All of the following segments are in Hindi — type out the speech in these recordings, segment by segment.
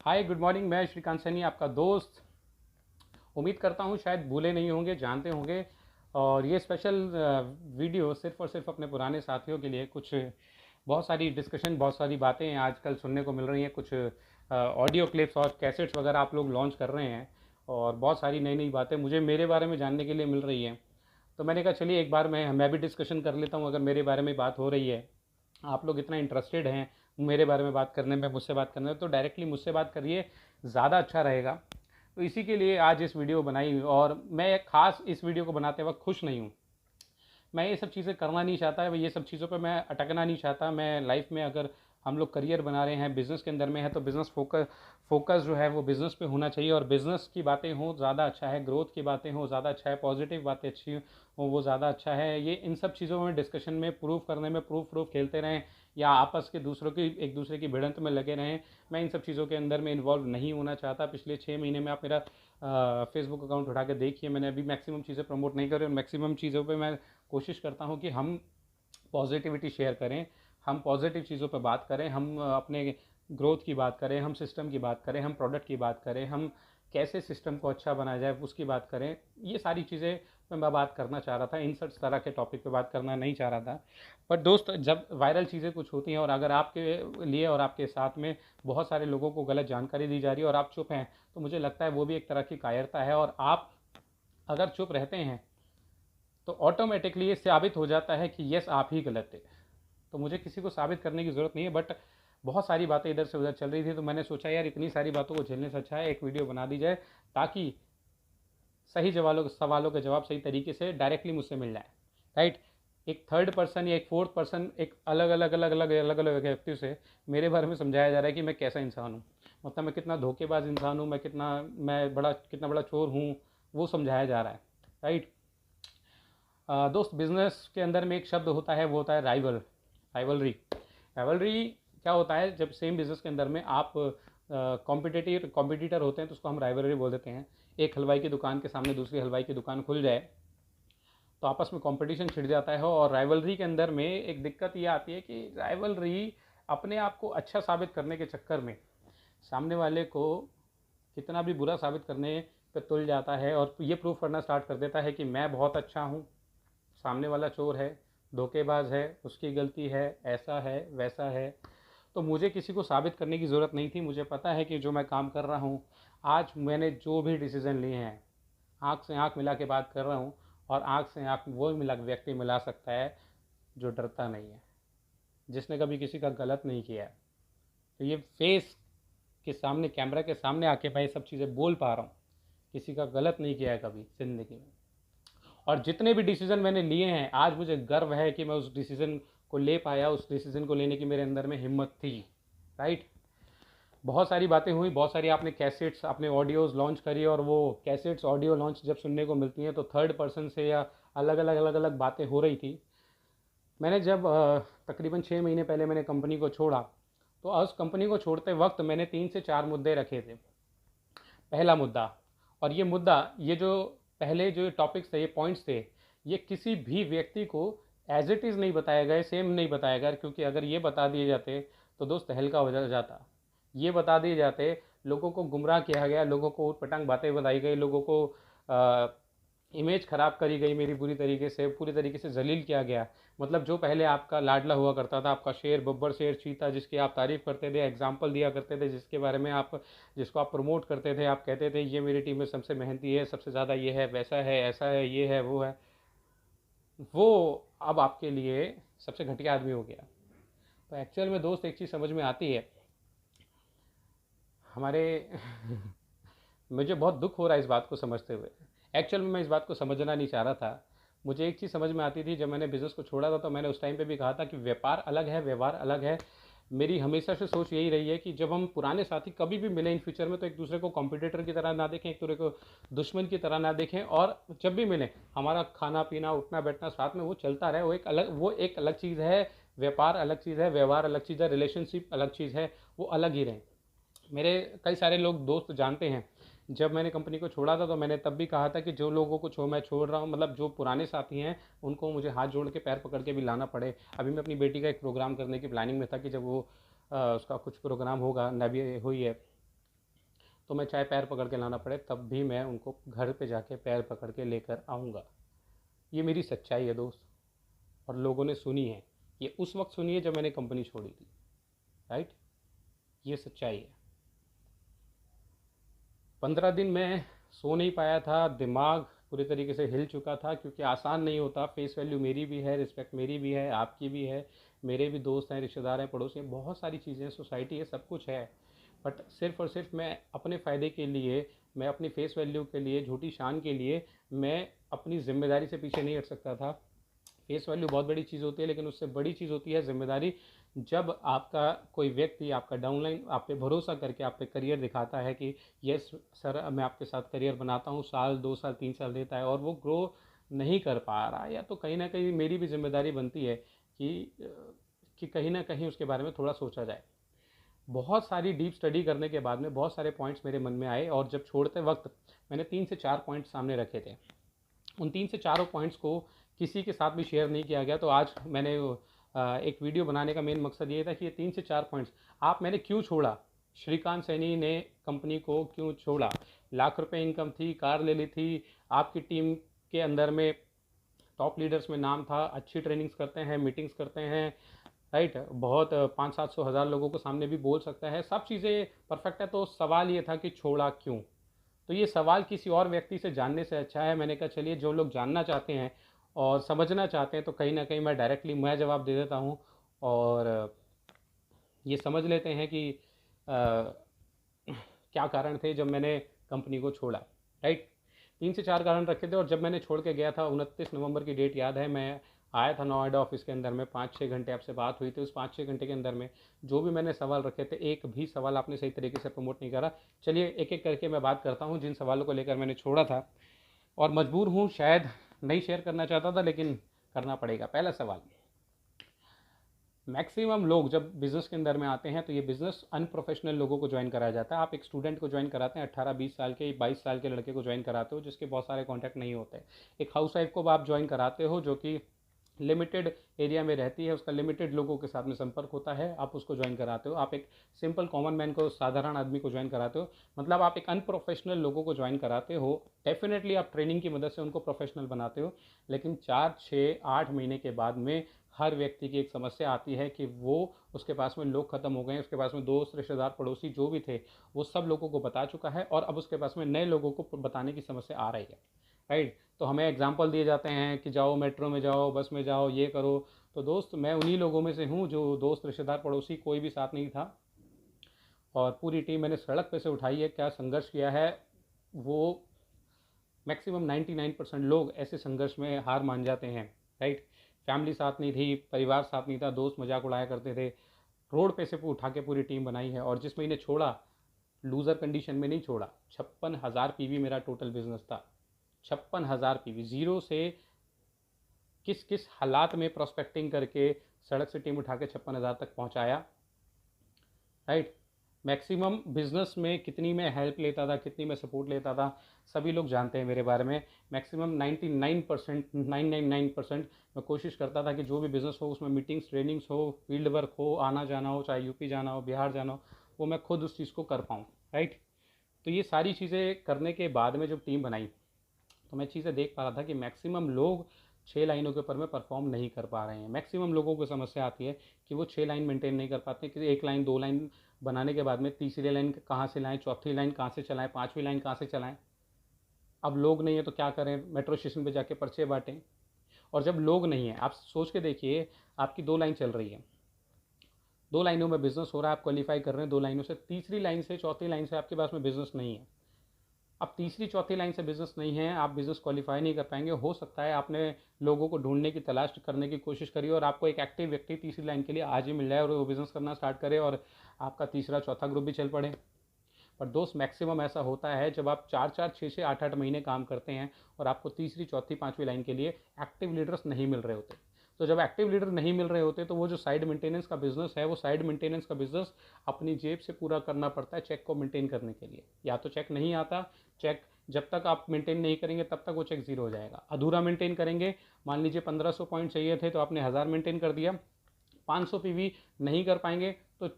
Hi good morning. मैं श्रीकांत सैनी आपका दोस्त। उम्मीद करता हूँ शायद भूले नहीं होंगे, जानते होंगे। और ये स्पेशल वीडियो सिर्फ़ और सिर्फ अपने पुराने साथियों के लिए। कुछ बहुत सारी डिस्कशन, बहुत सारी बातें आजकल सुनने को मिल रही हैं। कुछ ऑडियो क्लिप्स और कैसेट्स वगैरह आप लोग लॉन्च कर रहे हैं और बहुत सारी नई नई बातें मुझे मेरे बारे में जानने के लिए मिल रही हैं। तो मैंने कहा चलिए एक बार मैं भी डिस्कशन कर लेता हूँ। अगर मेरे बारे में बात हो रही है, आप लोग इतना इंटरेस्टेड हैं मेरे बारे में बात करने में, मुझसे बात करने में, तो डायरेक्टली मुझसे बात करिए, ज़्यादा अच्छा रहेगा। तो इसी के लिए आज इस वीडियो बनाई। और मैं खास इस वीडियो को बनाते वक्त खुश नहीं हूँ। मैं ये सब चीज़ें करना नहीं चाहता, ये सब चीज़ों पे मैं अटकना नहीं चाहता। मैं लाइफ में अगर हम लोग करियर बना रहे हैं, बिज़नेस के अंदर में है, तो बिज़नेस फोकस जो है वो बिज़नेस पे होना चाहिए। और बिज़नेस की बातें हों ज़्यादा अच्छा है, ग्रोथ की बातें हों ज़्यादा अच्छा है, पॉजिटिव बातें अच्छी हों वो ज़्यादा अच्छा है। ये इन सब चीज़ों में डिस्कशन में प्रूफ करने में प्रूफ खेलते रहें या आपस के दूसरों की एक दूसरे की भिड़ंत में लगे रहें, मैं इन सब चीज़ों के अंदर में इन्वॉल्व नहीं होना चाहता। पिछले 6 महीने में आप मेरा फेसबुक अकाउंट उठा के देखिए, मैंने अभी मैक्सिमम चीज़ें प्रमोट नहीं करी और मैक्सिमम चीज़ों पे मैं कोशिश करता हूँ कि हम पॉजिटिविटी शेयर करें, हम पॉजिटिव चीज़ों पर बात करें, हम अपने ग्रोथ की बात करें, हम सिस्टम की बात करें, हम प्रोडक्ट की बात करें, हम कैसे सिस्टम को अच्छा बनाया जाए उसकी बात करें। ये सारी चीज़ें मैं बात करना चाह रहा था, इन सब तरह के टॉपिक पे बात करना नहीं चाह रहा था। पर दोस्त, जब वायरल चीज़ें कुछ होती हैं और अगर आपके लिए और आपके साथ में बहुत सारे लोगों को गलत जानकारी दी जा रही है और आप चुप हैं, तो मुझे लगता है वो भी एक तरह की कायरता है। और आप अगर चुप रहते हैं तो ऑटोमेटिकली ये साबित हो जाता है कि यस आप ही गलत थे। तो मुझे किसी को साबित करने की ज़रूरत नहीं है, बट बहुत सारी बातें इधर से उधर चल रही थी, तो मैंने सोचा यार इतनी सारी बातों को झेलने से अच्छा है एक वीडियो बना दी जाए, ताकि सही सवालों के जवाब सही तरीके से डायरेक्टली मुझसे मिल जाए। राइट। एक थर्ड पर्सन या एक फोर्थ पर्सन, एक अलग अलग व्यक्ति से मेरे बारे में समझाया जा रहा है कि मैं कैसा इंसान हूँ, मतलब मैं कितना धोखेबाज इंसान हूँ, कितना बड़ा चोर हूँ, वो समझाया जा रहा है। राइट। दोस्त, बिजनेस के अंदर में एक शब्द होता है, वो होता है राइवलरी। राइवलरी क्या होता है? जब सेम बिजनेस के अंदर में आप कॉम्पिटिटर होते हैं तो उसको हम राइवलरी बोल देते हैं। एक हलवाई की दुकान के सामने दूसरी हलवाई की दुकान खुल जाए तो आपस में कंपटीशन छिड़ जाता है। और राइवलरी के अंदर में एक दिक्कत ये आती है कि राइवलरी अपने आप को अच्छा साबित करने के चक्कर में सामने वाले को कितना भी बुरा साबित करने पे तुल जाता है और ये प्रूफ करना स्टार्ट कर देता है कि मैं बहुत अच्छा हूँ, सामने वाला चोर है, धोखेबाज है, उसकी गलती है, ऐसा है वैसा है। तो मुझे किसी को साबित करने की ज़रूरत नहीं थी। मुझे पता है कि जो मैं काम कर रहा हूँ, आज मैंने जो भी डिसीज़न लिए हैं, आँख से आँख मिला के बात कर रहा हूँ। और आँख से आँख वो व्यक्ति मिला सकता है जो डरता नहीं है, जिसने कभी किसी का गलत नहीं किया है। तो ये फेस के सामने, कैमरा के सामने आके मैं ये सब चीज़ें बोल पा रहा हूँ, किसी का गलत नहीं किया है कभी ज़िंदगी में। और जितने भी डिसीज़न मैंने लिए हैं, आज मुझे गर्व है कि मैं उस डिसीज़न को ले पाया, उस डिसीज़न को लेने की मेरे अंदर में हिम्मत थी। राइट। बहुत सारी बातें हुई, बहुत सारी आपने कैसेट्स, आपने ऑडियोज़ लॉन्च करी, और वो कैसेट्स ऑडियो लॉन्च जब सुनने को मिलती हैं तो थर्ड पर्सन से या अलग अलग बातें हो रही थी। मैंने जब तकरीबन 6 महीने पहले मैंने कंपनी को छोड़ा, तो उस कंपनी को छोड़ते वक्त मैंने 3 से 4 मुद्दे रखे थे। पहला मुद्दा, और ये मुद्दा, ये जो पहले जो टॉपिक्स थे, ये पॉइंट्स थे, ये किसी भी व्यक्ति को एज इट इज़ नहीं बताया गया, सेम नहीं बताया गया, क्योंकि अगर ये बता दिए जाते तो दोस्त हल्का हो जाता। ये बता दिए जाते, लोगों को गुमराह किया गया, लोगों को उटपटांग बातें बताई गई, लोगों को इमेज ख़राब करी गई मेरी, पूरी तरीके से जलील किया गया। मतलब जो पहले आपका लाडला हुआ करता था, आपका शेर, बब्बर शेर, चीता, जिसकी आप तारीफ़ करते थे, एग्जाम्पल दिया करते थे, जिसके बारे में आप, जिसको आप प्रमोट करते थे, आप कहते थे ये मेरी टीम में सबसे मेहनती है, सबसे ज़्यादा ये है, वैसा है, ऐसा है, ये है, वो है, वो अब आपके लिए सबसे घटिया आदमी हो गया। तो एक्चुअल में दोस्त एक चीज़ समझ में आती है हमारे मुझे बहुत दुख हो रहा है इस बात को समझते हुए। एक्चुअल में मैं इस बात को समझना नहीं चाह रहा था। मुझे एक चीज़ समझ में आती थी, जब मैंने बिज़नेस को छोड़ा था तो मैंने उस टाइम पे भी कहा था कि व्यापार अलग है, व्यवहार अलग है। मेरी हमेशा से सोच यही रही है कि जब हम पुराने साथी कभी भी मिलें इन फ्यूचर में, तो एक दूसरे को कॉम्पिटिटर की तरह ना देखें, एक दूसरे को दुश्मन की तरह ना देखें, और जब भी मिलें हमारा खाना पीना, उठना बैठना साथ में वो चलता रहे। वो एक अलग चीज़ है। व्यापार अलग चीज़ है, व्यवहार अलग चीज़ है, रिलेशनशिप अलग चीज़ है, वो अलग ही रहें। मेरे कई सारे लोग, दोस्त जानते हैं, जब मैंने कंपनी को छोड़ा था तो मैंने तब भी कहा था कि जो लोगों को मैं छोड़ रहा हूँ, मतलब जो पुराने साथी हैं, उनको मुझे हाथ जोड़ के पैर पकड़ के भी लाना पड़े। अभी मैं अपनी बेटी का एक प्रोग्राम करने की प्लानिंग में था कि जब वो उसका कुछ प्रोग्राम होगा, नबी हुई है, तो मैं चाहे पैर पकड़ के लाना पड़े तब भी मैं उनको घर पे जाके पैर पकड़ के लेकर आऊँगा। ये मेरी सच्चाई है दोस्त, और लोगों ने सुनी है। ये उस वक्त सुनी है जब मैंने कंपनी छोड़ी थी, राइट। ये सच्चाई है। 15 दिन मैं सो नहीं पाया था, दिमाग पूरी तरीके से हिल चुका था, क्योंकि आसान नहीं होता। फेस वैल्यू मेरी भी है, रिस्पेक्ट मेरी भी है, आपकी भी है, मेरे भी दोस्त हैं, रिश्तेदार हैं, पड़ोसी हैं, बहुत सारी चीज़ें, सोसाइटी है, सब कुछ है। बट सिर्फ और सिर्फ मैं अपने फ़ायदे के लिए, मैं अपनी फेस वैल्यू के लिए, झूठी शान के लिए मैं अपनी ज़िम्मेदारी से पीछे नहीं हट सकता था। फेस वैल्यू बहुत बड़ी चीज़ होती है, लेकिन उससे बड़ी चीज़ होती है ज़िम्मेदारी। जब आपका कोई व्यक्ति आपका डाउनलाइन आप पे भरोसा करके आप पे करियर दिखाता है कि यस सर मैं आपके साथ करियर बनाता हूँ, साल 2 साल 3 साल देता है, और वो ग्रो नहीं कर पा रहा, या तो कहीं ना कहीं मेरी भी जिम्मेदारी बनती है कि कहीं ना कहीं उसके बारे में थोड़ा सोचा जाए। बहुत सारी डीप स्टडी करने के बाद में बहुत सारे पॉइंट्स मेरे मन में आए, और जब छोड़ते वक्त मैंने 3 से 4 पॉइंट्स सामने रखे थे। उन 3 से 4 पॉइंट्स को किसी के साथ भी शेयर नहीं किया गया। तो आज मैंने एक वीडियो बनाने का मेन मकसद ये था कि ये 3 से 4 पॉइंट्स मैंने क्यों छोड़ा, श्रीकांत सैनी ने कंपनी को क्यों छोड़ा। लाख रुपए इनकम थी, कार ले ली थी, आपकी टीम के अंदर में टॉप लीडर्स में नाम था, अच्छी ट्रेनिंग्स करते हैं, मीटिंग्स करते हैं, राइट, बहुत 500-700 हज़ार लोगों को सामने भी बोल सकता है, सब चीज़ें परफेक्ट है। तो सवाल ये था कि छोड़ा क्यों। तो ये सवाल किसी और व्यक्ति से जानने से अच्छा है, मैंने कहा चलिए जो लोग जानना चाहते हैं और समझना चाहते हैं तो कहीं ना कहीं मैं डायरेक्टली मैं जवाब दे देता हूँ, और ये समझ लेते हैं कि क्या कारण थे जब मैंने कंपनी को छोड़ा, राइट। 3 से 4 कारण रखे थे, और जब मैंने छोड़ के गया था, 29 नवंबर की डेट याद है, मैं आया था नोएडा ऑफिस के अंदर में, 5-6 घंटे आपसे बात हुई थी। उस 5-6 घंटे के अंदर में जो भी मैंने सवाल रखे थे, एक भी सवाल आपने सही तरीके से प्रमोट नहीं करा। चलिए एक एक करके मैं बात करता हूँ जिन सवालों को लेकर मैंने छोड़ा था, और मजबूर हूँ, शायद नहीं शेयर करना चाहता था लेकिन करना पड़ेगा। पहला सवाल, मैक्सिमम लोग जब बिज़नेस के अंदर में आते हैं तो ये बिज़नेस अनप्रोफेशनल लोगों को ज्वाइन कराया जाता है। आप एक स्टूडेंट को ज्वाइन कराते हैं, 18-20 साल के 22 साल के लड़के को ज्वाइन कराते हो जिसके बहुत सारे कॉन्टैक्ट नहीं होते। एक हाउस वाइफ को आप ज्वाइन कराते हो जो कि लिमिटेड एरिया में रहती है, उसका लिमिटेड लोगों के साथ में संपर्क होता है, आप उसको ज्वाइन कराते हो। आप एक सिंपल कॉमन मैन को, साधारण आदमी को ज्वाइन कराते हो, मतलब आप एक अनप्रोफेशनल लोगों को ज्वाइन कराते हो। डेफिनेटली आप ट्रेनिंग की मदद से उनको प्रोफेशनल बनाते हो, लेकिन 4-6-8 महीने के बाद में हर व्यक्ति की एक समस्या आती है कि वो उसके पास में लोग ख़त्म हो गए हैं, उसके पास में दोस्त, रिश्तेदार, पड़ोसी जो भी थे वो सब लोगों को बता चुका है, और अब उसके पास में नए लोगों को बताने की समस्या आ रही है, राइट। तो हमें एग्जाम्पल दिए जाते हैं कि जाओ मेट्रो में जाओ, बस में जाओ, ये करो। तो दोस्त मैं उन्हीं लोगों में से हूँ जो दोस्त, रिश्तेदार, पड़ोसी कोई भी साथ नहीं था, और पूरी टीम मैंने सड़क पे से उठाई है। क्या संघर्ष किया है वो, मैक्सिमम 99% लोग ऐसे संघर्ष में हार मान जाते हैं, राइट। फैमिली साथ नहीं थी, परिवार साथ नहीं था, दोस्त मजाक उड़ाया करते थे, रोड पे से उठा के पूरी टीम बनाई है। और जिस महीने छोड़ा, लूज़र कंडीशन में नहीं छोड़ा, 56,000 पीवी मेरा टोटल बिजनेस था। 56,000 पीवी, जीरो से किस किस हालात में प्रोस्पेक्टिंग करके सड़क से टीम उठा के 56,000 तक पहुंचाया, राइट। मैक्सिमम बिजनेस में कितनी मैं हेल्प लेता था, कितनी मैं सपोर्ट लेता था, सभी लोग जानते हैं मेरे बारे में। मैक्सिमम 99% 999% मैं कोशिश करता था कि जो भी बिज़नेस हो उसमें मीटिंग्स, ट्रेनिंग्स हो, फील्ड वर्क हो, आना जाना हो, चाहे यूपी जाना हो, बिहार जाना हो, वो मैं खुद उस चीज़ को कर पाऊँ, राइट। तो ये सारी चीज़ें करने के बाद में जब टीम बनाई तो मैं चीज़ें देख पा रहा था कि मैक्सिमम लोग 6 लाइनों के ऊपर में परफॉर्म नहीं कर पा रहे हैं। मैक्सिमम लोगों को समस्या आती है कि वो 6 लाइन मेंटेन नहीं कर पाते, कि 1 लाइन 2 लाइन बनाने के बाद में तीसरी लाइन कहाँ से लाएं, चौथी लाइन कहाँ से चलाएं, पाँचवीं लाइन कहाँ से चलाएं। अब लोग नहीं है तो क्या करें, मेट्रो स्टेशन पे जाके पर्चे बांटें। और जब लोग नहीं है, आप सोच के देखिए, आपकी 2 लाइन चल रही है, 2 लाइनों में बिजनेस हो रहा है, आप क्वालिफाई कर रहे हैं 2 लाइनों से, तीसरी लाइन से, चौथी लाइन से आपके पास में बिजनेस नहीं है। अब तीसरी चौथी लाइन से बिज़नेस नहीं है, आप बिज़नेस क्वालिफाई नहीं कर पाएंगे। हो सकता है आपने लोगों को ढूंढने की तलाश करने की कोशिश करी और आपको एक एक्टिव व्यक्ति तीसरी लाइन के लिए आज ही मिल जाए और वो बिज़नेस करना स्टार्ट करे और आपका तीसरा चौथा ग्रुप भी चल पड़े। पर दोस्त मैक्सिमम ऐसा होता है जब आप 4-4, 6-6, 8-8 महीने काम करते हैं और आपको तीसरी, चौथी, पाँचवीं लाइन के लिए एक्टिव लीडर्स नहीं मिल रहे होते। तो जब एक्टिव लीडर नहीं मिल रहे होते तो वो जो साइड मेंटेनेंस का बिजनेस है, वो साइड मेंटेनेंस का बिजनेस अपनी जेब से पूरा करना पड़ता है चेक को मेंटेन करने के लिए। या तो चेक नहीं आता, चेक जब तक आप मेंटेन नहीं करेंगे तब तक वो चेक जीरो हो जाएगा। अधूरा मेंटेन करेंगे, मान लीजिए 1500 पॉइंट चाहिए थे तो आपने 1000 मेंटेन कर दिया, 500 पीवी नहीं कर पाएंगे तो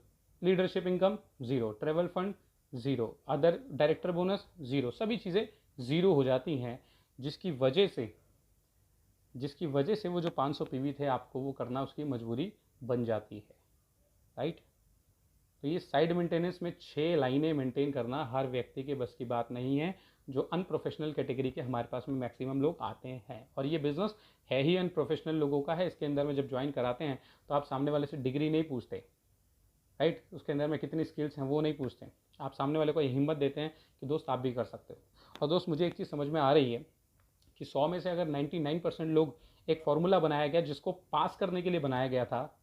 leadership income zero, travel fund zero, other director bonus zero, सभी चीज़ें ज़ीरो हो जाती हैं, जिसकी वजह से वो जो 500 पीवी थे आपको वो करना उसकी मजबूरी बन जाती है, राइट। तो ये साइड मेंटेनेंस में 6 लाइनें मेंटेन करना हर व्यक्ति के बस की बात नहीं है। जो अनप्रोफेशनल कैटेगरी के हमारे पास में मैक्सिमम लोग आते हैं, और ये बिज़नेस है ही अनप्रोफेशनल लोगों का है। इसके अंदर में जब ज्वाइन कराते हैं तो आप सामने वाले से डिग्री नहीं पूछते, राइट, उसके अंदर में कितनी स्किल्स हैं वो नहीं पूछते। आप सामने वाले को ये हिम्मत देते हैं कि दोस्त आप भी कर सकते हो। और दोस्त मुझे एक चीज़ समझ में आ रही है कि 100 में से अगर 99% लोग, एक फार्मूला बनाया गया जिसको पास करने के लिए बनाया गया था,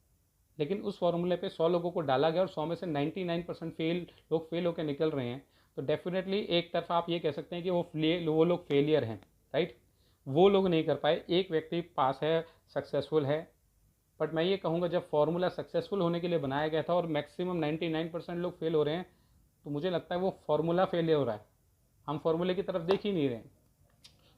लेकिन उस फार्मूले पे 100 लोगों को डाला गया और 100 में से 99% लोग फेल होकर निकल रहे हैं, तो डेफिनेटली एक तरफा आप ये कह सकते हैं कि वो लोग फेलियर हैं, राइट। वो लोग नहीं कर पाए, एक व्यक्ति पास है, सक्सेसफुल है। बट मैं ये कहूँगा जब फार्मूला सक्सेसफुल होने के लिए बनाया गया था और मैक्सिमम 99% लोग फेल हो रहे हैं, तो मुझे लगता है वो फार्मूला फेल हो रहा है, हम फार्मूले की तरफ देख ही नहीं रहे हैं।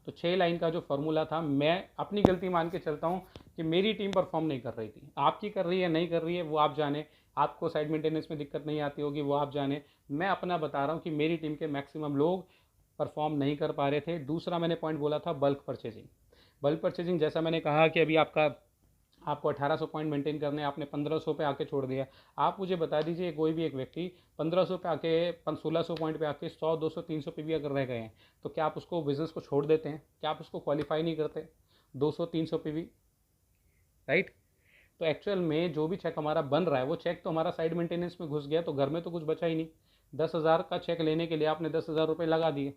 तो 6 लाइन का जो फार्मूला था, मैं अपनी गलती मान के चलता हूँ कि मेरी टीम परफॉर्म नहीं कर रही थी। आपकी कर रही है नहीं कर रही है वो आप जाने, आपको साइड मेंटेनेंस में दिक्कत नहीं आती होगी वो आप जाने। मैं अपना बता रहा हूँ कि मेरी टीम के मैक्सिमम लोग परफॉर्म नहीं कर पा रहे थे। दूसरा मैंने पॉइंट बोला था बल्क परचेजिंग। बल्क परचेजिंग जैसा मैंने कहा कि अभी आपको 1800 पॉइंट मेंटेन करने, आपने 1500 पे आके छोड़ दिया। आप मुझे बता दीजिए कोई भी एक व्यक्ति 1500 पे आके 1600 पॉइंट पे आके 100 200 300 पे भी अगर रह गए हैं, तो क्या आप उसको बिजनेस को छोड़ देते हैं? क्या आप उसको क्वालिफाई नहीं करते 200 300 पे भी, राइट। तो एक्चुअल में जो भी चेक हमारा बन रहा है वो चेक तो हमारा साइड मेंटेनेंस में घुस गया, तो घर में तो कुछ बचा ही नहीं। 10,000 का चेक लेने के लिए आपने 10,000 रुपये लगा दिए।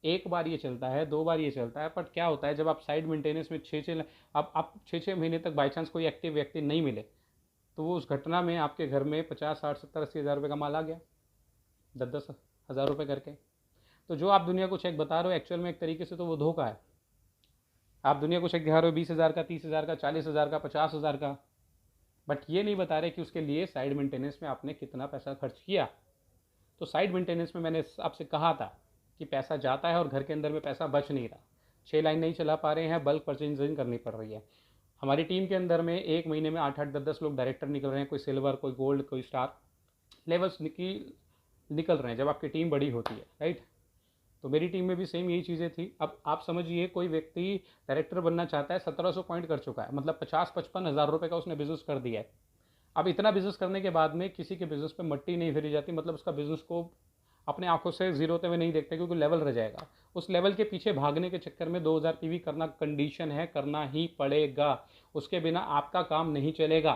एक बार ये चलता है, 2 बार ये चलता है, बट क्या होता है जब आप साइड मेंटेनेंस में आप 6 महीने तक बाई चांस कोई एक्टिव व्यक्ति नहीं मिले, तो वो उस घटना में आपके घर में 50 60 70 80 हज़ार रुपये का माल आ गया, 10 10 हज़ार रुपये करके। तो जो आप दुनिया को चेक बता रहे हो एक्चुअल में एक तरीके से तो वो धोखा है। आप दुनिया को चेक दिखा रहे हो 20,000 का, 30,000 का, 40,000 का, 50,000 का, बट ये नहीं बता रहे कि उसके लिए साइड मेंटेनेंस में आपने कितना पैसा खर्च किया। तो साइड मेंटेनेंस में मैंने आपसे कहा था कि पैसा जाता है और घर के अंदर में पैसा बच नहीं रहा। 6 लाइन नहीं चला पा रहे हैं, बल्क परचेजिंग करनी पड़ रही है। हमारी टीम के अंदर में एक महीने में 8 8 10 10 लोग डायरेक्टर निकल रहे हैं, कोई सिल्वर, कोई गोल्ड, कोई स्टार लेवल्स निकल रहे हैं जब आपकी टीम बड़ी होती है, राइट। तो मेरी टीम में भी सेम यही चीज़ें थी। अब आप समझिए कोई व्यक्ति डायरेक्टर बनना चाहता है, 1700 पॉइंट कर चुका है, मतलब 50 55 हज़ार रुपये का उसने बिजनेस कर दिया है। अब इतना बिजनेस करने के बाद में किसी के बिजनेस पे मट्टी नहीं फेरी जाती, मतलब उसका बिजनेस को अपने आंखों से जीरो होते हुए नहीं देखते, क्योंकि लेवल रह जाएगा। उस लेवल के पीछे भागने के चक्कर में 2000 पीवी करना कंडीशन है, करना ही पड़ेगा, उसके बिना आपका काम नहीं चलेगा।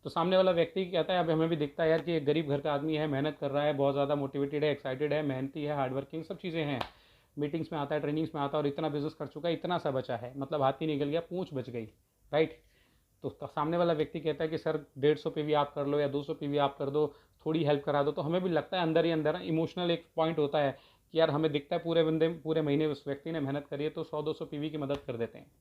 तो सामने वाला व्यक्ति कहता है, अब हमें भी दिखता है यार कि एक गरीब घर का आदमी है, मेहनत कर रहा है, बहुत ज़्यादा मोटिवेटेड है, एक्साइटेड है, मेहनती है, हार्डवर्किंग, सब चीज़ें हैं, मीटिंग्स में आता है, ट्रेनिंग्स में आता है, और इतना बिजनेस कर चुका है, इतना सा बचा है, मतलब हाथ ही निकल गया, पूंछ बच गई, राइट। तो सामने वाला व्यक्ति कहता है कि सर 150 पे भी आप कर लो या 200 पे भी आप कर दो, थोड़ी हेल्प करा दो। तो हमें भी लगता है अंदर ही अंदर इमोशनल एक पॉइंट होता है कि यार हमें दिखता है पूरे महीने उस व्यक्ति ने मेहनत करी है, तो 100 200 पीवी की मदद कर देते हैं।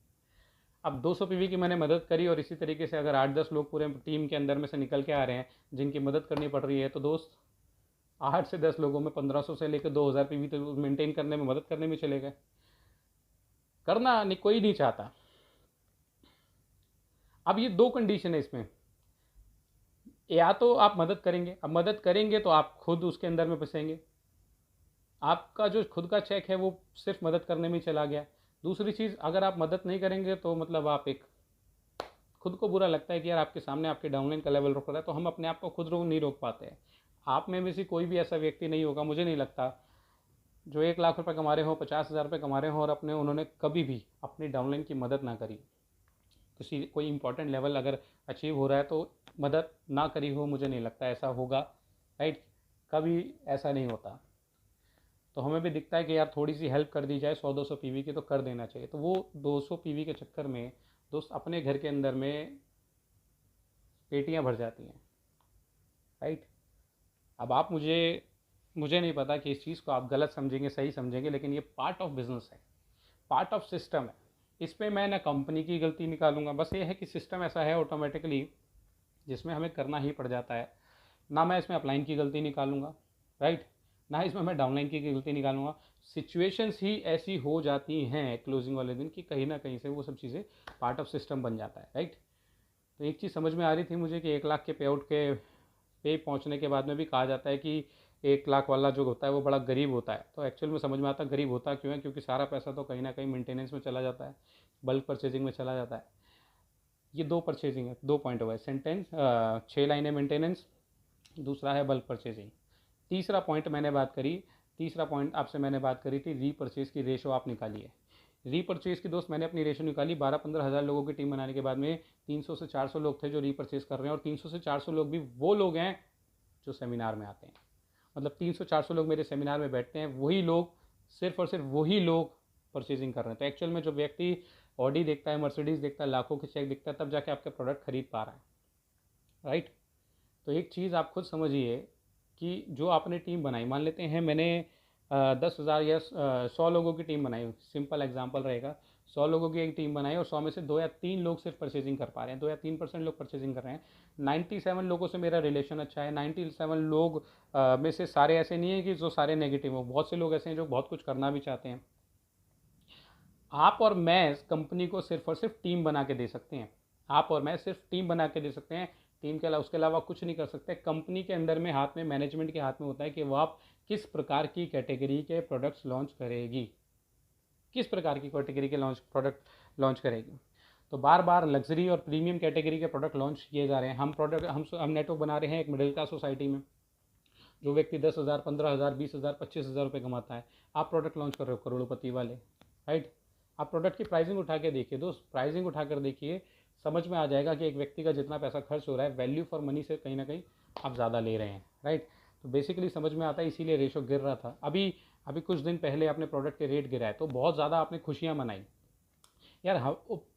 अब 200 पीवी की मैंने मदद करी, और इसी तरीके से अगर 8 10 लोग पूरे टीम के अंदर में से निकल के आ रहे हैं जिनकी मदद करनी पड़ रही है, तो दोस्त 8 से 10 लोगों में 1500 से लेकर 2000 पीवी तो मेंटेन करने में, मदद करने में चले गए। करना नहीं, कोई नहीं चाहता। अब ये दो कंडीशन है इसमें, या तो आप मदद करेंगे, अब मदद करेंगे तो आप खुद उसके अंदर में फंसेंगे, आपका जो खुद का चेक है वो सिर्फ मदद करने में ही चला गया। दूसरी चीज़, अगर आप मदद नहीं करेंगे तो मतलब आप एक, खुद को बुरा लगता है कि यार आपके सामने आपके डाउनलाइन का लेवल रोक रहा है, तो हम अपने आप को खुद नहीं रोक पाते हैं। आप में से कोई भी ऐसा व्यक्ति नहीं होगा, मुझे नहीं लगता, जो 1 लाख रुपए कमा रहे हो, 50,000 रुपये कमा रहे हो, और उन्होंने कभी भी अपनी डाउनलाइन की मदद ना करी। कोई इंपॉर्टेंट लेवल अगर अचीव हो रहा है तो मदद ना करी हो, मुझे नहीं लगता ऐसा होगा, राइट। कभी ऐसा नहीं होता। तो हमें भी दिखता है कि यार थोड़ी सी हेल्प कर दी जाए 100 200 पीवी की, तो कर देना चाहिए। तो वो 200 पीवी के चक्कर में दोस्त अपने घर के अंदर में पेटियां भर जाती हैं, राइट। अब आप मुझे नहीं पता कि इस चीज़ को आप गलत समझेंगे सही समझेंगे, लेकिन ये पार्ट ऑफ बिजनेस है, पार्ट ऑफ सिस्टम है। इस पर मैं ना कंपनी की गलती निकालूंगा, बस ये है कि सिस्टम ऐसा है ऑटोमेटिकली जिसमें हमें करना ही पड़ जाता है। ना मैं इसमें अपलाइन की गलती निकालूंगा, राइट, ना इसमें मैं डाउनलाइन की गलती निकालूंगा। सिचुएशंस ही ऐसी हो जाती हैं क्लोजिंग वाले दिन कि कहीं ना कहीं से वो सब चीज़ें पार्ट ऑफ सिस्टम बन जाता है, राइट। तो एक चीज़ समझ में आ रही थी मुझे कि 1 लाख के पे आउट के पे पहुंचने के बाद में भी कहा जाता है कि 1 लाख वाला जो होता है वो बड़ा गरीब होता है। तो एक्चुअल में समझ में आता है गरीब होता क्यों है, क्योंकि सारा पैसा तो कहीं ना कहीं मेंटेनेंस में चला जाता है, बल्क परचेजिंग में चला जाता है। ये 2 परचेजिंग है, 2 पॉइंट हुआ है, सेंटेंस 6 लाइनें मेंटेनेंस, दूसरा है बल्क परचेजिंग। तीसरा पॉइंट मैंने बात करी, तीसरा पॉइंट आपसे मैंने बात करी थी रीपरचेज की रेशो आप निकालिए। रीपरचेज की दोस्त मैंने अपनी रेशो निकाली, 12-15 हज़ार लोगों की टीम बनाने के बाद में 300 से 400 लोग थे जो रीपरचेज कर रहे हैं, और 300 से 400 लोग भी वो लोग हैं जो सेमिनार में आते हैं। मतलब 300-400 लोग मेरे सेमिनार में बैठते हैं, वही लोग, सिर्फ और सिर्फ वही लोग परचेजिंग कर रहे हैं। तो एक्चुअल में जो व्यक्ति ऑडी देखता है, मर्सिडीज़ देखता है, लाखों के चेक देखता है, तब जाके आपके प्रोडक्ट खरीद पा रहा है, राइट। तो एक चीज़ आप खुद समझिए कि जो आपने टीम बनाई, मान लेते हैं मैंने 10,000 या 100 लोगों की टीम बनाई, सिंपल एग्जांपल रहेगा, 100 लोगों की एक टीम बनाई और 100 में से 2 या 3 लोग सिर्फ परचेजिंग कर पा रहे हैं, 2 या 3% लोग परचेजिंग कर रहे हैं। 97 लोगों से मेरा रिलेशन अच्छा है, 97 लोग में से सारे ऐसे नहीं है कि जो सारे नेगेटिव हो, बहुत से लोग ऐसे हैं जो बहुत कुछ करना भी चाहते हैं। आप और मैं कंपनी को सिर्फ और सिर्फ टीम बना के दे सकते हैं, आप और मैं सिर्फ टीम बना के दे सकते हैं, टीम के अलावा उसके अलावा कुछ नहीं कर सकते। कंपनी के अंदर में हाथ में, मैनेजमेंट के हाथ में होता है कि वो आप किस प्रकार की कैटेगरी के प्रोडक्ट्स लॉन्च करेगी, किस प्रकार की कैटेगरी के प्रोडक्ट लॉन्च करेगी। तो बार बार लग्जरी और प्रीमियम कैटेगरी के प्रोडक्ट लॉन्च किए जा रहे हैं। हम नेटवर्क बना रहे हैं एक मिडिल क्लास सोसाइटी में। जो व्यक्ति 10,000, 15,000, 20,000, 25,000 रुपये कमाता है, आप प्रोडक्ट लॉन्च कर रहे हो करोड़पति वाले, राइट। आप प्रोडक्ट की प्राइसिंग उठा के देखिए दोस्त, प्राइसिंग उठा कर देखिए, समझ में आ जाएगा कि एक व्यक्ति का जितना पैसा खर्च हो रहा है, वैल्यू फॉर मनी से कहीं ना कहीं आप ज़्यादा ले रहे हैं, राइट। तो बेसिकली समझ में आता है, इसीलिए रेशो गिर रहा था। अभी अभी कुछ दिन पहले आपने प्रोडक्ट के रेट गिराए तो बहुत ज़्यादा आपने खुशियाँ मनाई यार।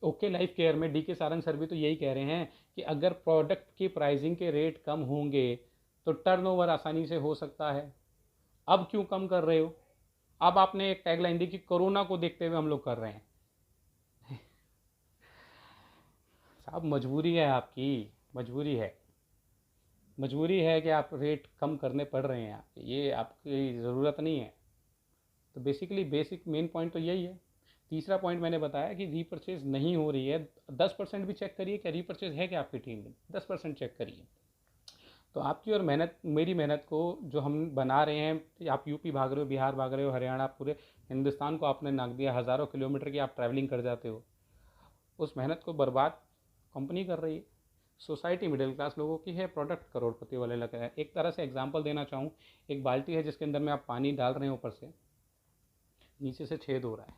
ओके लाइफ केयर में डी के सारंग सर भी तो यही कह रहे हैं कि अगर प्रोडक्ट की प्राइसिंग के रेट कम होंगे तो टर्नओवर आसानी से हो सकता है। अब क्यों कम कर रहे हो? अब आपने एक टैगलाइन दी कि कोरोना को देखते हुए हम लोग कर रहे हैं। साहब मजबूरी है आपकी, मजबूरी है, मजबूरी है कि आप रेट कम करने पड़ रहे हैं आपके, ये आपकी ज़रूरत नहीं है। तो बेसिकली बेसिक मेन पॉइंट तो यही है। तीसरा पॉइंट मैंने बताया कि रीपरचेज नहीं हो रही है। 10% भी चेक करिए, क्या रीपरचेज है क्या आपकी टीम में? 10% चेक करिए। तो आपकी और मेहनत, मेरी मेहनत को जो हम बना रहे हैं, आप यूपी भाग रहे हो, बिहार भाग रहे हो, हरियाणा, पूरे हिंदुस्तान को आपने नाक दिया, हज़ारों किलोमीटर की आप ट्रैवलिंग कर जाते हो, उस मेहनत को बर्बाद कंपनी कर रही है। सोसाइटी मिडिल क्लास लोगों की है, प्रोडक्ट करोड़पति वाले लग रहे हैं। एक तरह से एग्जांपल देना चाहूँ, एक बाल्टी है जिसके अंदर में आप पानी डाल रहे हैं, ऊपर से नीचे से छेद हो रहा है,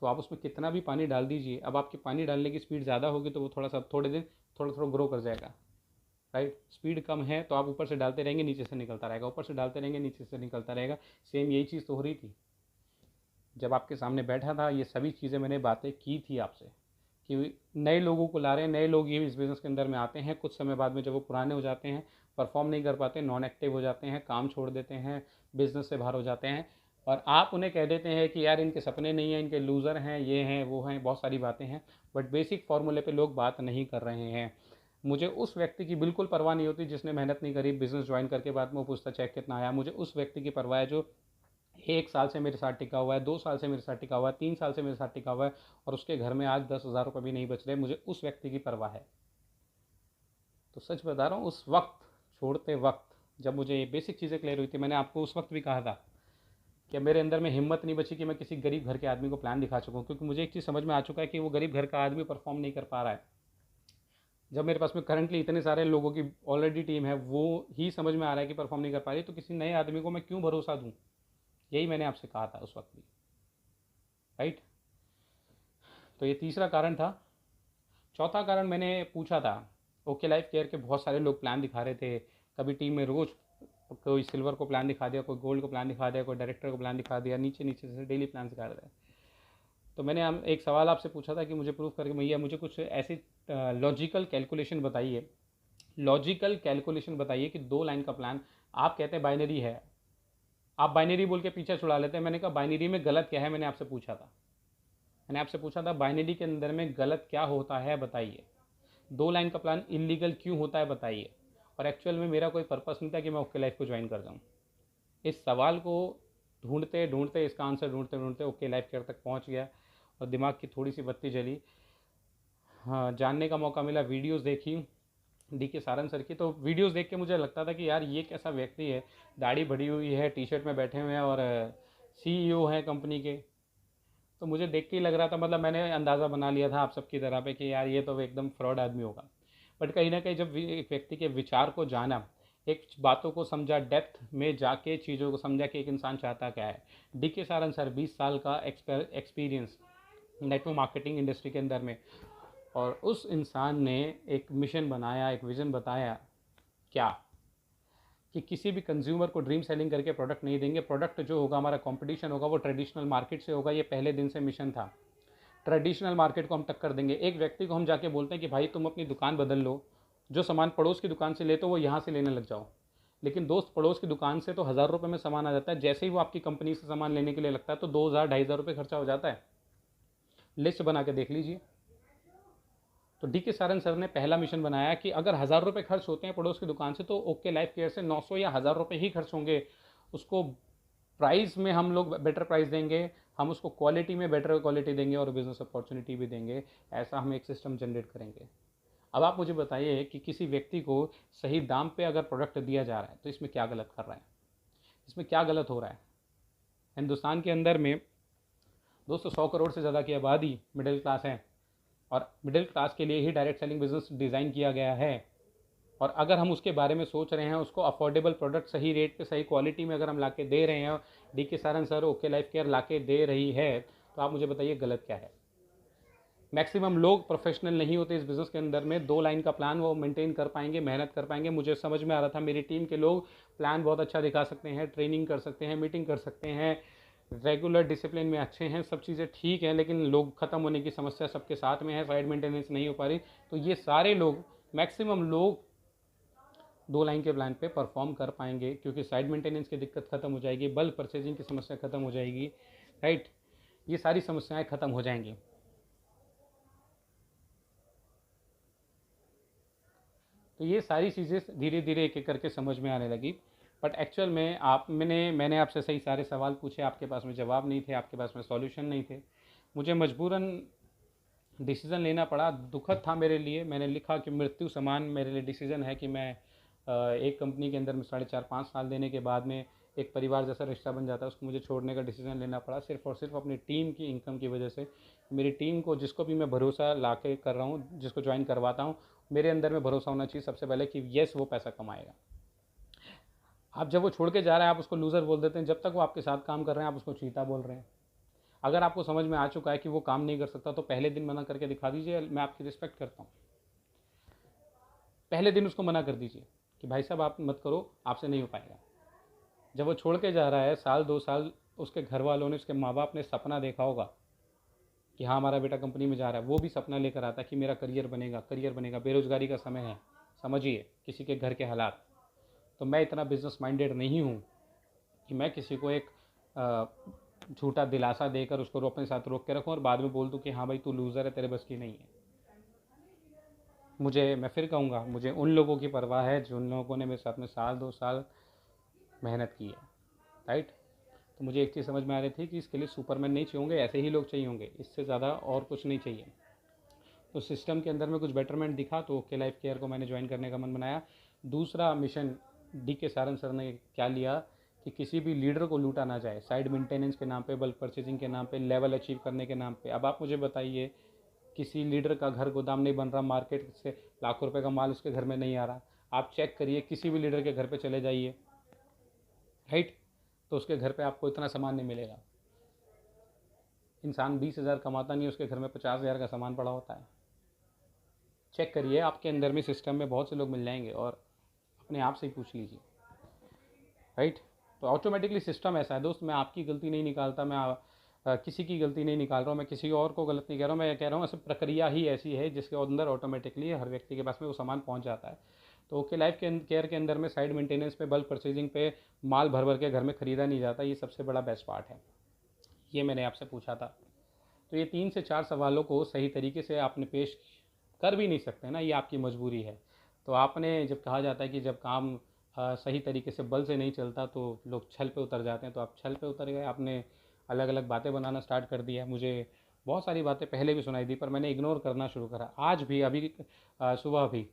तो आप उसमें कितना भी पानी डाल दीजिए, अब आपकी पानी डालने की स्पीड ज़्यादा होगी तो वो थोड़ा सा थोड़े दिन थोड़ा थोड़ा ग्रो कर जाएगा, राइट। स्पीड कम है तो आप ऊपर से डालते रहेंगे, नीचे से निकलता रहेगा, ऊपर से डालते रहेंगे, नीचे से निकलता रहेगा। सेम यही चीज़ तो हो रही थी जब आपके सामने बैठा था। ये सभी चीज़ें मैंने बातें की थी आपसे कि नए लोगों को ला रहे हैं, नए लोग ये इस बिज़नेस के अंदर में आते हैं, कुछ समय बाद में जब वो पुराने हो जाते हैं, परफॉर्म नहीं कर पाते, नॉन एक्टिव हो जाते हैं, काम छोड़ देते हैं, बिज़नेस से बाहर हो जाते हैं, और आप उन्हें कह देते हैं कि यार इनके सपने नहीं हैं, इनके लूज़र हैं, ये हैं, वो हैं, बहुत सारी बातें हैं, बट बेसिक फार्मूले पे लोग बात नहीं कर रहे हैं। मुझे उस व्यक्ति की बिल्कुल परवाह नहीं होती जिसने मेहनत नहीं करी, बिज़नेस ज्वाइन करके बाद में वो पूछता चेक कितना आया। मुझे उस व्यक्ति की परवाह है जो 1 साल से मेरे साथ टिका हुआ है, 2 साल से मेरे साथ टिका हुआ है, 3 साल से मेरे साथ टिका हुआ है, और उसके घर में आज 10,000 रुपये भी नहीं बच रहे। मुझे उस व्यक्ति की परवाह है। तो सच बता रहा हूँ, उस वक्त छोड़ते वक्त जब मुझे ये बेसिक चीज़ें क्लियर हुई थी, मैंने आपको उस वक्त भी कहा था कि मेरे अंदर में हिम्मत नहीं बची कि मैं किसी गरीब घर के आदमी को प्लान दिखा चुका हूँ, क्योंकि मुझे एक चीज़ समझ में आ चुका है कि वो गरीब घर का आदमी परफॉर्म नहीं कर पा रहा है। जब मेरे पास में करंटली इतने सारे लोगों की ऑलरेडी टीम है, वो ही समझ में आ रहा है कि परफॉर्म नहीं कर पा रही, तो किसी नए आदमी को मैं क्यों भरोसा दूँ? यही मैंने आपसे कहा था उस वक्त भी, राइट। तो ये तीसरा कारण था। चौथा कारण मैंने पूछा था, ओके लाइफ केयर के बहुत सारे लोग प्लान दिखा रहे थे, कभी टीम में रोज़ कोई सिल्वर को प्लान दिखा दिया, कोई गोल्ड को प्लान दिखा दिया, कोई डायरेक्टर को प्लान दिखा दिया, नीचे नीचे से डेली प्लान दिखा रहे थे। तो मैंने एक सवाल आपसे पूछा था कि मुझे प्रूफ करके भैया मुझे कुछ ऐसी लॉजिकल कैलकुलेशन बताइए, लॉजिकल कैलकुलेशन बताइए कि 2 लाइन का प्लान, आप कहते हैं बाइनरी है, आप बाइनरी बोल के पीछे छुड़ा लेते हैं। मैंने कहा बाइनरी में गलत क्या है, मैंने आपसे पूछा था, मैंने आपसे पूछा था बाइनरी के अंदर में गलत क्या होता है बताइए, 2 लाइन का प्लान इलीगल क्यों होता है बताइए। और एक्चुअल में मेरा कोई पर्पस नहीं था कि मैं ओके लाइफ को ज्वाइन कर जाऊँ। इस सवाल को ढूंढते ढूंढते, इसका आंसर ढूंढते ढूंढते ओके लाइफ केयर तक पहुंच गया, और दिमाग की थोड़ी सी बत्ती जली। हाँ, जानने का मौका मिला, वीडियोस देखी, डी के सारन सर की। तो वीडियोस देख के मुझे लगता था कि यार ये कैसा व्यक्ति है, दाढ़ी बढ़ी हुई है, टी शर्ट में बैठे हुए हैं और सीईओ हैं कंपनी के। तो मुझे देख के ही लग रहा था, मतलब मैंने अंदाज़ा बना लिया था आप सबकी तरह पे कि यार ये तो एकदम फ्रॉड आदमी होगा। बट कहीं ना कहीं जब एक व्यक्ति के विचार को जाना, एक बातों को समझा, डेप्थ में जाके चीज़ों को समझा कि एक इंसान चाहता क्या है। डी के सारन सर 20 साल का एक्सपीरियंस नेटवर्क मार्केटिंग इंडस्ट्री के अंदर में, और उस इंसान ने एक मिशन बनाया, एक विज़न बताया क्या, कि किसी भी कंज्यूमर को ड्रीम सेलिंग करके प्रोडक्ट नहीं देंगे। प्रोडक्ट जो होगा हमारा कंपटीशन होगा वो ट्रेडिशनल मार्केट से होगा। ये पहले दिन से मिशन था, ट्रेडिशनल मार्केट को हम टक्कर देंगे। एक व्यक्ति को हम जाके बोलते हैं कि भाई तुम अपनी दुकान बदल लो, जो सामान पड़ोस की दुकान से ले तो वो यहाँ से लेने लग जाओ। लेकिन दोस्त, पड़ोस की दुकान से तो 1000 रुपये में सामान आ जाता है, जैसे ही वो आपकी कंपनी से सामान लेने के लिए लगता है तो 2000 2,500 रुपये खर्चा हो जाता है। लिस्ट बना के देख लीजिए। तो डी के सारन सर ने पहला मिशन बनाया कि अगर 1000 रुपये खर्च होते हैं पड़ोस की दुकान से, तो ओके लाइफ केयर से 900 या 1000 रुपये ही खर्च होंगे। उसको प्राइस में हम लोग बेटर प्राइस देंगे, हम उसको क्वालिटी में बेटर क्वालिटी देंगे और बिजनेस अपॉर्चुनिटी भी देंगे। ऐसा हम एक सिस्टम जनरेट करेंगे। अब आप मुझे बताइए कि किसी व्यक्ति को सही दाम पे अगर प्रोडक्ट दिया जा रहा है तो इसमें क्या गलत कर रहा है, इसमें क्या गलत हो रहा है। हिंदुस्तान के अंदर में दोस्तों 100 करोड़ से ज़्यादा की आबादी मिडिल क्लास है, और मिडिल क्लास के लिए ही डायरेक्ट सेलिंग बिजनेस डिज़ाइन किया गया है। और अगर हम उसके बारे में सोच रहे हैं, उसको अफोर्डेबल प्रोडक्ट सही रेट पे सही क्वालिटी में अगर हम लाके दे रहे हैं, डी के Saran sir okay life care लाके दे रही है, तो आप मुझे बताइए गलत क्या है। मैक्सिमम लोग प्रोफेशनल नहीं होते इस बिज़नेस के अंदर में, 2 लाइन का प्लान वो मेंटेन कर पाएंगे, मेहनत कर पाएंगे। मुझे समझ में आ रहा था मेरी टीम के लोग प्लान बहुत अच्छा दिखा सकते हैं, ट्रेनिंग कर सकते हैं, मीटिंग कर सकते हैं, रेगुलर डिसिप्लिन में अच्छे हैं, सब चीज़ें ठीक हैं, लेकिन लोग ख़त्म होने की समस्या सबके साथ में है, साइड मेंटेनेंस नहीं हो पा रही। तो ये सारे लोग, मैक्सिमम लोग 2 लाइन के प्लान पे परफॉर्म कर पाएंगे, क्योंकि साइड मेंटेनेंस की दिक्कत खत्म हो जाएगी, बल्क परचेजिंग की समस्या खत्म हो जाएगी, राइट। ये सारी समस्याएं खत्म हो जाएंगी। तो ये सारी चीज़ें धीरे धीरे एक एक करके समझ में आने लगी। बट एक्चुअल में मैंने आपसे सही सारे सवाल पूछे, आपके पास में जवाब नहीं थे, आपके पास में सॉल्यूशन नहीं थे। मुझे मजबूरन डिसीज़न लेना पड़ा, दुखद था मेरे लिए। मैंने लिखा कि मृत्यु समान मेरे लिए डिसीज़न है कि मैं एक कंपनी के अंदर में 4.5-5 साल देने के बाद में एक परिवार जैसा रिश्ता बन जाता है, उसको मुझे छोड़ने का डिसीज़न लेना पड़ा, सिर्फ और सिर्फ अपनी टीम की इनकम की वजह से। मेरी टीम को, जिसको भी मैं भरोसा ला के कर रहा हूँ, जिसको ज्वाइन करवाता हूँ, मेरे अंदर में भरोसा होना चाहिए सबसे पहले कि येस वो पैसा कमाएगा। आप जब वो छोड़ के जा रहा है आप उसको लूज़र बोल देते हैं, जब तक वो आपके साथ काम कर रहे हैं आप उसको चीता बोल रहे हैं। अगर आपको समझ में आ चुका है कि वो काम नहीं कर सकता तो पहले दिन मना करके दिखा दीजिए, मैं आपकी रिस्पेक्ट करता हूँ। पहले दिन उसको मना कर दीजिए कि भाई साहब आप मत करो, आपसे नहीं हो पाएगा। जब वो छोड़ के जा रहा है, 1-2 साल उसके घर वालों ने, उसके माँ बाप ने सपना देखा होगा कि हाँ हमारा बेटा कंपनी में जा रहा है, वो भी सपना लेकर आता है कि मेरा करियर बनेगा, करियर बनेगा। बेरोज़गारी का समय है, समझिए किसी के घर के हालात। तो मैं इतना बिजनेस माइंडेड नहीं हूँ कि मैं किसी को एक झूठा दिलासा देकर उसको अपने साथ रोक के रखूँ और बाद में बोल दूँ कि हाँ भाई तू लूज़र है, तेरे बस की नहीं है। मैं फिर कहूँगा, मुझे उन लोगों की परवाह है जिन लोगों ने मेरे साथ में 1-2 साल मेहनत की है, राइट। तो मुझे एक चीज़ समझ में आ रही थी कि इसके लिए सुपरमैन नहीं चाहिए होंगे, ऐसे ही लोग चाहिए होंगे, इससे ज़्यादा और कुछ नहीं चाहिए। तो सिस्टम के अंदर में कुछ बेटरमेंट दिखा तो ओके लाइफ केयर को मैंने ज्वाइन करने का मन बनाया। दूसरा मिशन डी के सारन सर ने क्या लिया कि किसी भी लीडर को लूटा ना जाए, साइड मेंटेनेंस के नाम पे, बल्क परचेजिंग के नाम पे, लेवल अचीव करने के नाम पे। अब आप मुझे बताइए, किसी लीडर का घर गोदाम नहीं बन रहा, मार्केट से लाखों रुपए का माल उसके घर में नहीं आ रहा। आप चेक करिए, किसी भी लीडर के घर पे चले जाइए, राइट, तो उसके घर पे आपको इतना सामान नहीं मिलेगा। इंसान 20,000 कमाता नहीं, उसके घर में 50,000 का सामान पड़ा होता है। चेक करिए, आपके अंदर में सिस्टम में बहुत से लोग मिल जाएंगे, और अपने आप से ही पूछ लीजिए, राइट। तो ऑटोमेटिकली सिस्टम ऐसा है दोस्त। मैं आपकी गलती नहीं निकालता, मैं किसी की गलती नहीं निकाल रहा हूँ, मैं किसी और को गलत नहीं कह रहा हूँ, मैं कह रहा हूँ ऐसे प्रक्रिया ही ऐसी है जिसके अंदर ऑटोमेटिकली हर व्यक्ति के पास में वो सामान पहुँच जाता है। तो ओके लाइफ के केयर के अंदर में साइड मेंटेनेंस पे, बल्क परचेजिंग पे माल भर भर के घर में ख़रीदा नहीं जाता, ये सबसे बड़ा बेस्ट पार्ट है। ये मैंने आपसे पूछा था। तो ये 3 से 4 सवालों को सही तरीके से आपने पेश कर भी नहीं सकते ना, ये आपकी मजबूरी है। तो आपने, जब कहा जाता है कि जब काम सही तरीके से बल से नहीं चलता तो लोग छल पे उतर जाते हैं, तो आप छल पे उतर गए, आपने अलग अलग बातें बनाना स्टार्ट कर दिया। मुझे बहुत सारी बातें पहले भी सुनाई दी पर मैंने इग्नोर करना शुरू करा। आज भी, अभी सुबह भी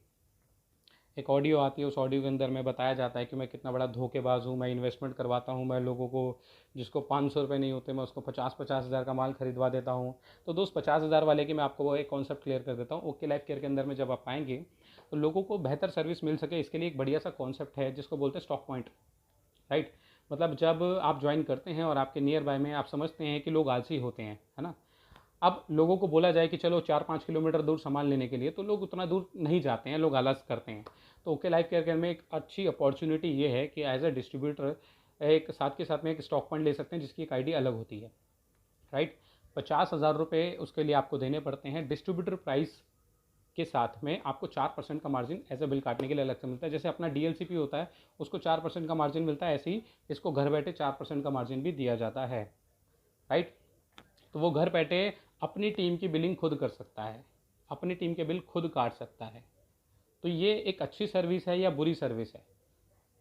एक ऑडियो आती है, उस ऑडियो के अंदर में बताया जाता है कि मैं कितना बड़ा धोखेबाज हूँ, मैं इन्वेस्टमेंट करवाता हूँ, मैं लोगों को जिसको 500 रुपये नहीं होते मैं उसको 50-50 हज़ार का माल खरीदवा देता हूँ। तो दोस्त 50 हज़ार वाले की मैं आपको वो एक कॉन्सेप्ट क्लियर कर देता हूँ। ओके लाइफ केयर के अंदर में जब आप आएंगे तो लोगों को बेहतर सर्विस मिल सके, इसके लिए एक बढ़िया सा कॉन्सेप्ट है जिसको बोलते हैं स्टॉक पॉइंट, राइट। मतलब जब आप ज्वाइन करते हैं और आपके नियर बाय में आप समझते हैं कि लोग आलसी होते हैं, है ना। अब लोगों को बोला जाए कि चलो 4-5 किलोमीटर दूर सामान लेने के लिए, तो लोग उतना दूर नहीं जाते हैं, लोग आलस करते हैं। तो ओके लाइफ केयर में एक अच्छी अपॉर्चुनिटी ये है कि एज अ डिस्ट्रीब्यूटर एक साथ के साथ में एक स्टॉक पॉइंट ले सकते हैं जिसकी एक आईडी अलग होती है, राइट। 50,000 रुपये उसके लिए आपको देने पड़ते हैं। डिस्ट्रीब्यूटर प्राइस के साथ में आपको 4% का मार्जिन एज अ बिल काटने के लिए अलग से मिलता है। जैसे अपना डीएलसीपी होता है उसको 4% का मार्जिन मिलता है, ऐसे ही इसको घर बैठे 4% का मार्जिन भी दिया जाता है, राइट। तो वो घर बैठे अपनी टीम की बिलिंग खुद कर सकता है, अपनी टीम के बिल खुद काट सकता है। तो ये एक अच्छी सर्विस है या बुरी सर्विस है?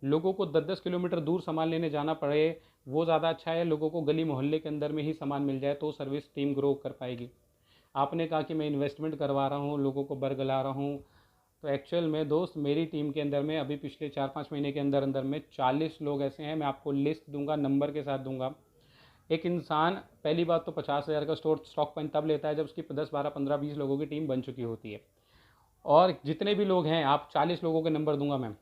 लोगों को 10-10 किलोमीटर दूर सामान लेने जाना पड़े वो ज़्यादा अच्छा है, लोगों को गली मोहल्ले के अंदर में ही सामान मिल जाए तो सर्विस टीम ग्रो कर पाएगी। आपने कहा कि मैं इन्वेस्टमेंट करवा रहा हूँ, लोगों को बरगला रहा हूँ, तो एक्चुअल में दोस्त मेरी टीम के अंदर में अभी पिछले 4-5 महीने के अंदर अंदर में 40 लोग ऐसे हैं, मैं आपको लिस्ट दूंगा, नंबर के साथ दूंगा। एक इंसान पहली बात तो 50,000 का स्टॉक पॉइंट तब लेता है जब उसकी 10-12-15-20 लोगों की टीम बन चुकी होती है। और जितने भी लोग हैं, आप 40 लोगों के नंबर दूंगा मैं,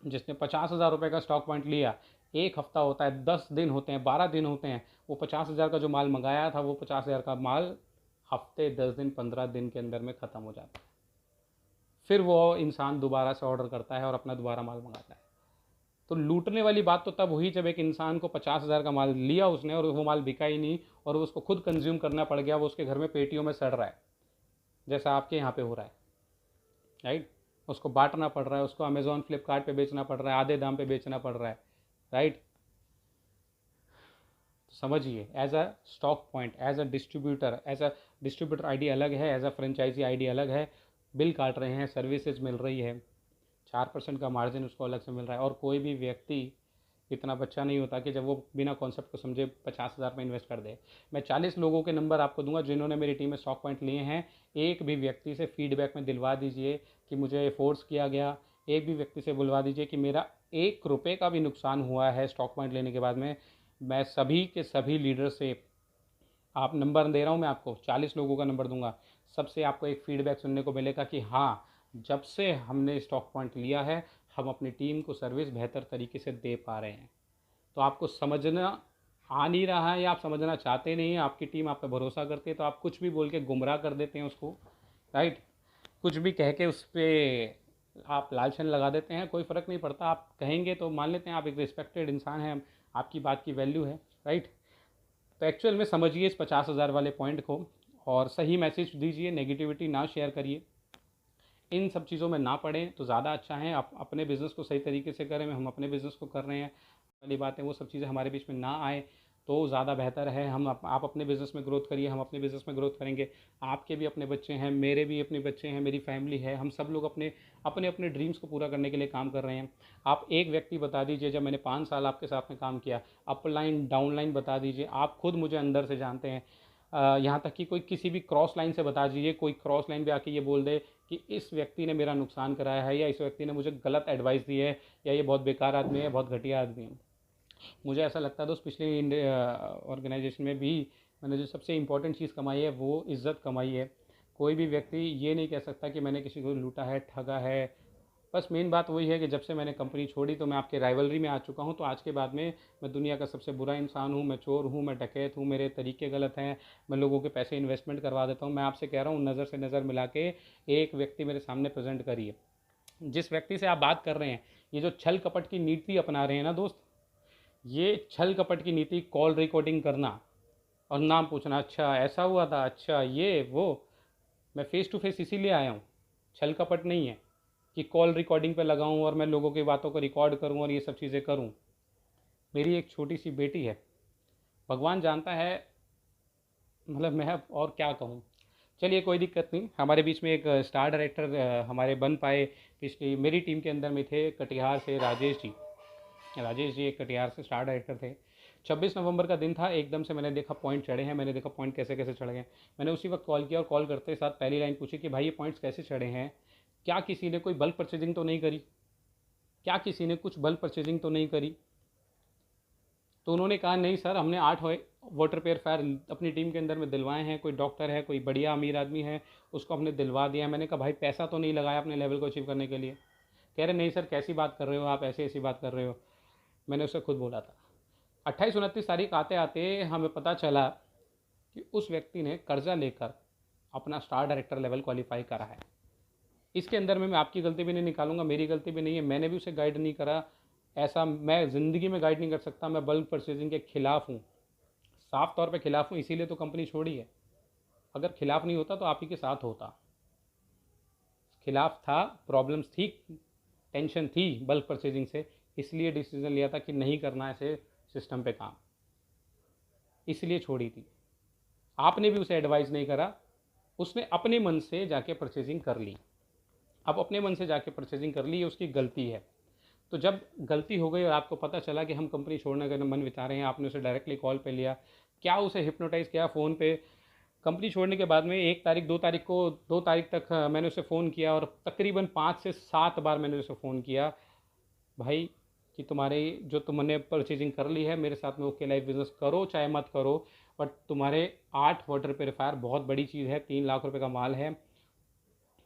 जिसने 50,000 रुपये का स्टॉक पॉइंट लिया, एक हफ्ता होता है, 10 दिन होते हैं, 12 दिन होते हैं, वो 50,000 का जो माल मंगाया था वो 50,000 का माल हफ्ते, 10 दिन, 15 दिन के अंदर में ख़त्म हो जाता है। फिर वो इंसान दोबारा से ऑर्डर करता है और अपना दोबारा माल मंगाता है। तो लूटने वाली बात तो तब हुई जब एक इंसान को 50,000 का माल लिया उसने और वो माल बिका ही नहीं और वो उसको खुद कंज्यूम करना पड़ गया, वो उसके घर में पेटियों में सड़ रहा है जैसा आपके यहाँ पे हो रहा है, राइट। उसको बांटना पड़ रहा है, उसको अमेजोन फ्लिपकार्ट पे बेचना पड़ रहा है, आधे दाम पे बेचना पड़ रहा है, राइट। समझिए, as a stock point, as a distributor ID अलग है, एज अ फ्रेंचाइजी आईडी अलग है, बिल काट रहे हैं, सर्विसेज मिल रही है, 4% का मार्जिन उसको अलग से मिल रहा है। और कोई भी व्यक्ति इतना बच्चा नहीं होता कि जब वो बिना कॉन्सेप्ट को समझे 50,000 में इन्वेस्ट कर दे। मैं 40 लोगों के नंबर आपको दूंगा जिन्होंने मेरी टीम में स्टॉक पॉइंट लिए हैं। एक भी व्यक्ति से फीडबैक में दिलवा दीजिए कि मुझे फोर्स किया गया, एक भी व्यक्ति से बुलवा दीजिए कि मेरा 1 रुपये का भी नुकसान हुआ है स्टॉक पॉइंट लेने के बाद में। मैं सभी के सभी लीडर से, आप नंबर दे रहा हूँ मैं आपको, 40 लोगों का नंबर दूंगा, सबसे आपको एक फीडबैक सुनने को मिलेगा कि हाँ, जब से हमने स्टॉक पॉइंट लिया है हम अपनी टीम को सर्विस बेहतर तरीके से दे पा रहे हैं। तो आपको समझना आ नहीं रहा है या आप समझना चाहते नहीं हैं, आपकी टीम आप पे भरोसा करती है तो आप कुछ भी बोल के गुमराह कर देते हैं उसको, राइट। कुछ भी कह के उस पर आप लालछन लगा देते हैं, कोई फ़र्क नहीं पड़ता, आप कहेंगे तो मान लेते हैं आप एक रिस्पेक्टेड इंसान हैं, आपकी बात की वैल्यू है, राइट। तो एक्चुअल में समझिए इस 50,000 वाले पॉइंट को और सही मैसेज दीजिए, नेगेटिविटी ना शेयर करिए, इन सब चीज़ों में ना पड़ें तो ज़्यादा अच्छा है। आप अपने बिज़नेस को सही तरीके से करें, हम अपने बिज़नेस को कर रहे हैं, वाली बात है वो सब चीज़ें हमारे बीच में ना आए तो ज़्यादा बेहतर है। आप अपने बिज़नेस में ग्रोथ करिए, हम अपने बिज़नेस में ग्रोथ करेंगे। आपके भी अपने बच्चे हैं, मेरे भी अपने बच्चे हैं, मेरी फैमिली है, हम सब लोग अपने अपने अपने ड्रीम्स को पूरा करने के लिए काम कर रहे हैं। आप एक व्यक्ति बता दीजिए, जब मैंने 5 साल आपके साथ में काम किया, अपलाइन डाउनलाइन बता दीजिए, आप खुद मुझे अंदर से जानते हैं। यहाँ तक कि कोई किसी भी क्रॉस लाइन से बता दीजिए, कोई क्रॉस लाइन पे आके ये बोल दे कि इस व्यक्ति ने मेरा नुकसान कराया है या इस व्यक्ति ने मुझे गलत एडवाइस दी है या ये बहुत बेकार आदमी है, बहुत घटिया आदमी है। मुझे ऐसा लगता है दोस्त, पिछले ऑर्गेनाइजेशन में भी मैंने जो सबसे इम्पोर्टेंट चीज़ कमाई है वो इज़्ज़त कमाई है। कोई भी व्यक्ति ये नहीं कह सकता कि मैंने किसी को लूटा है, ठगा है। बस मेन बात वही है कि जब से मैंने कंपनी छोड़ी तो मैं आपके राइवलरी में आ चुका हूँ, तो आज के बाद में मैं दुनिया का सबसे बुरा इंसान हूँ, मैं चोर हूँ, मैं डकैत हूँ, मेरे तरीके गलत हैं, मैं लोगों के पैसे इन्वेस्टमेंट करवा देता हूँ। मैं आपसे कह रहा हूँ, नज़र से नज़र मिला के एक व्यक्ति मेरे सामने प्रेजेंट करिए। जिस व्यक्ति से आप बात कर रहे हैं, ये जो छल कपट की नीति अपना रहे हैं ना दोस्त, ये छल कपट की नीति, कॉल रिकॉर्डिंग करना और नाम पूछना, अच्छा ऐसा हुआ था, अच्छा ये वो, मैं फ़ेस टू फेस इसीलिए आया हूँ, छल कपट नहीं है कि कॉल रिकॉर्डिंग पे लगाऊं और मैं लोगों की बातों को रिकॉर्ड करूं और ये सब चीज़ें करूं। मेरी एक छोटी सी बेटी है, भगवान जानता है, मतलब मैं अब और क्या कहूँ। चलिए कोई दिक्कत नहीं, हमारे बीच में एक स्टार डायरेक्टर हमारे बन पाए, पिछली मेरी टीम के अंदर में थे कटिहार से राजेश जी एक कटिहार से स्टार डायरेक्टर थे। 26 नवंबर का दिन था, एकदम से मैंने देखा पॉइंट चढ़े हैं, मैंने देखा पॉइंट कैसे कैसे चढ़ गए। मैंने उसी वक्त कॉल किया और कॉल करते साथ पहली लाइन पूछी कि भाई ये पॉइंट्स कैसे चढ़े हैं, क्या किसी ने कोई बल्क परचेजिंग तो नहीं करी? क्या किसी ने कुछ बल्क परचेजिंग तो नहीं करी? तो उन्होंने कहा नहीं सर, हमने 8 वाटर प्योरीफायर अपनी टीम के अंदर में दिलवाए हैं, कोई डॉक्टर है, कोई बढ़िया अमीर आदमी है, उसको हमने दिलवा दिया है। मैंने कहा भाई पैसा तो नहीं लगाया अपने लेवल को अचीव करने के लिए? कह रहे नहीं सर, कैसी बात कर रहे हो आप, ऐसी ऐसी बात कर रहे हो। मैंने उससे खुद बोला था। 28-29 तारीख आते आते हमें पता चला कि उस व्यक्ति ने कर्जा लेकर अपना स्टार डायरेक्टर लेवल क्वालिफाई करा है। इसके अंदर में मैं आपकी गलती भी नहीं निकालूंगा, मेरी गलती भी नहीं है, मैंने भी उसे गाइड नहीं करा। ऐसा मैं ज़िंदगी में गाइड नहीं कर सकता। मैं बल्क परचेजिंग के खिलाफ़ हूँ, साफ तौर पे खिलाफ़ हूँ, इसीलिए तो कंपनी छोड़ी है। अगर खिलाफ़ नहीं होता तो आप ही के साथ होता। खिलाफ़ था, प्रॉब्लम्स थी, टेंशन थी बल्क परचेजिंग से, इसलिए डिसीजन लिया था कि नहीं करना ऐसे सिस्टम पे काम, इसलिए छोड़ी थी। आपने भी उसे एडवाइस नहीं करा, उसने अपने मन से जाके परचेजिंग कर ली। अब अपने मन से जाके परचेजिंग कर ली, ये उसकी गलती है। तो जब गलती हो गई और आपको पता चला कि हम कंपनी छोड़ने का मन विचार रहे हैं, आपने उसे डायरेक्टली कॉल पे लिया, क्या उसे हिप्नोटाइज़ किया फ़ोन पे? कंपनी छोड़ने के बाद में 1 तारीख 2 तारीख को 2 तारीख तक मैंने उसे फ़ोन किया और तकरीबन 5 से 7 बार मैंने उसे फ़ोन किया, भाई कि तुम्हारे जो तुमने परचेजिंग कर ली है मेरे साथ में ओके लाइफ बिजनेस करो चाहे मत करो, बट तुम्हारे 8 वाटर प्योरीफायर बहुत बड़ी चीज़ है, 3 लाख रुपए का माल है,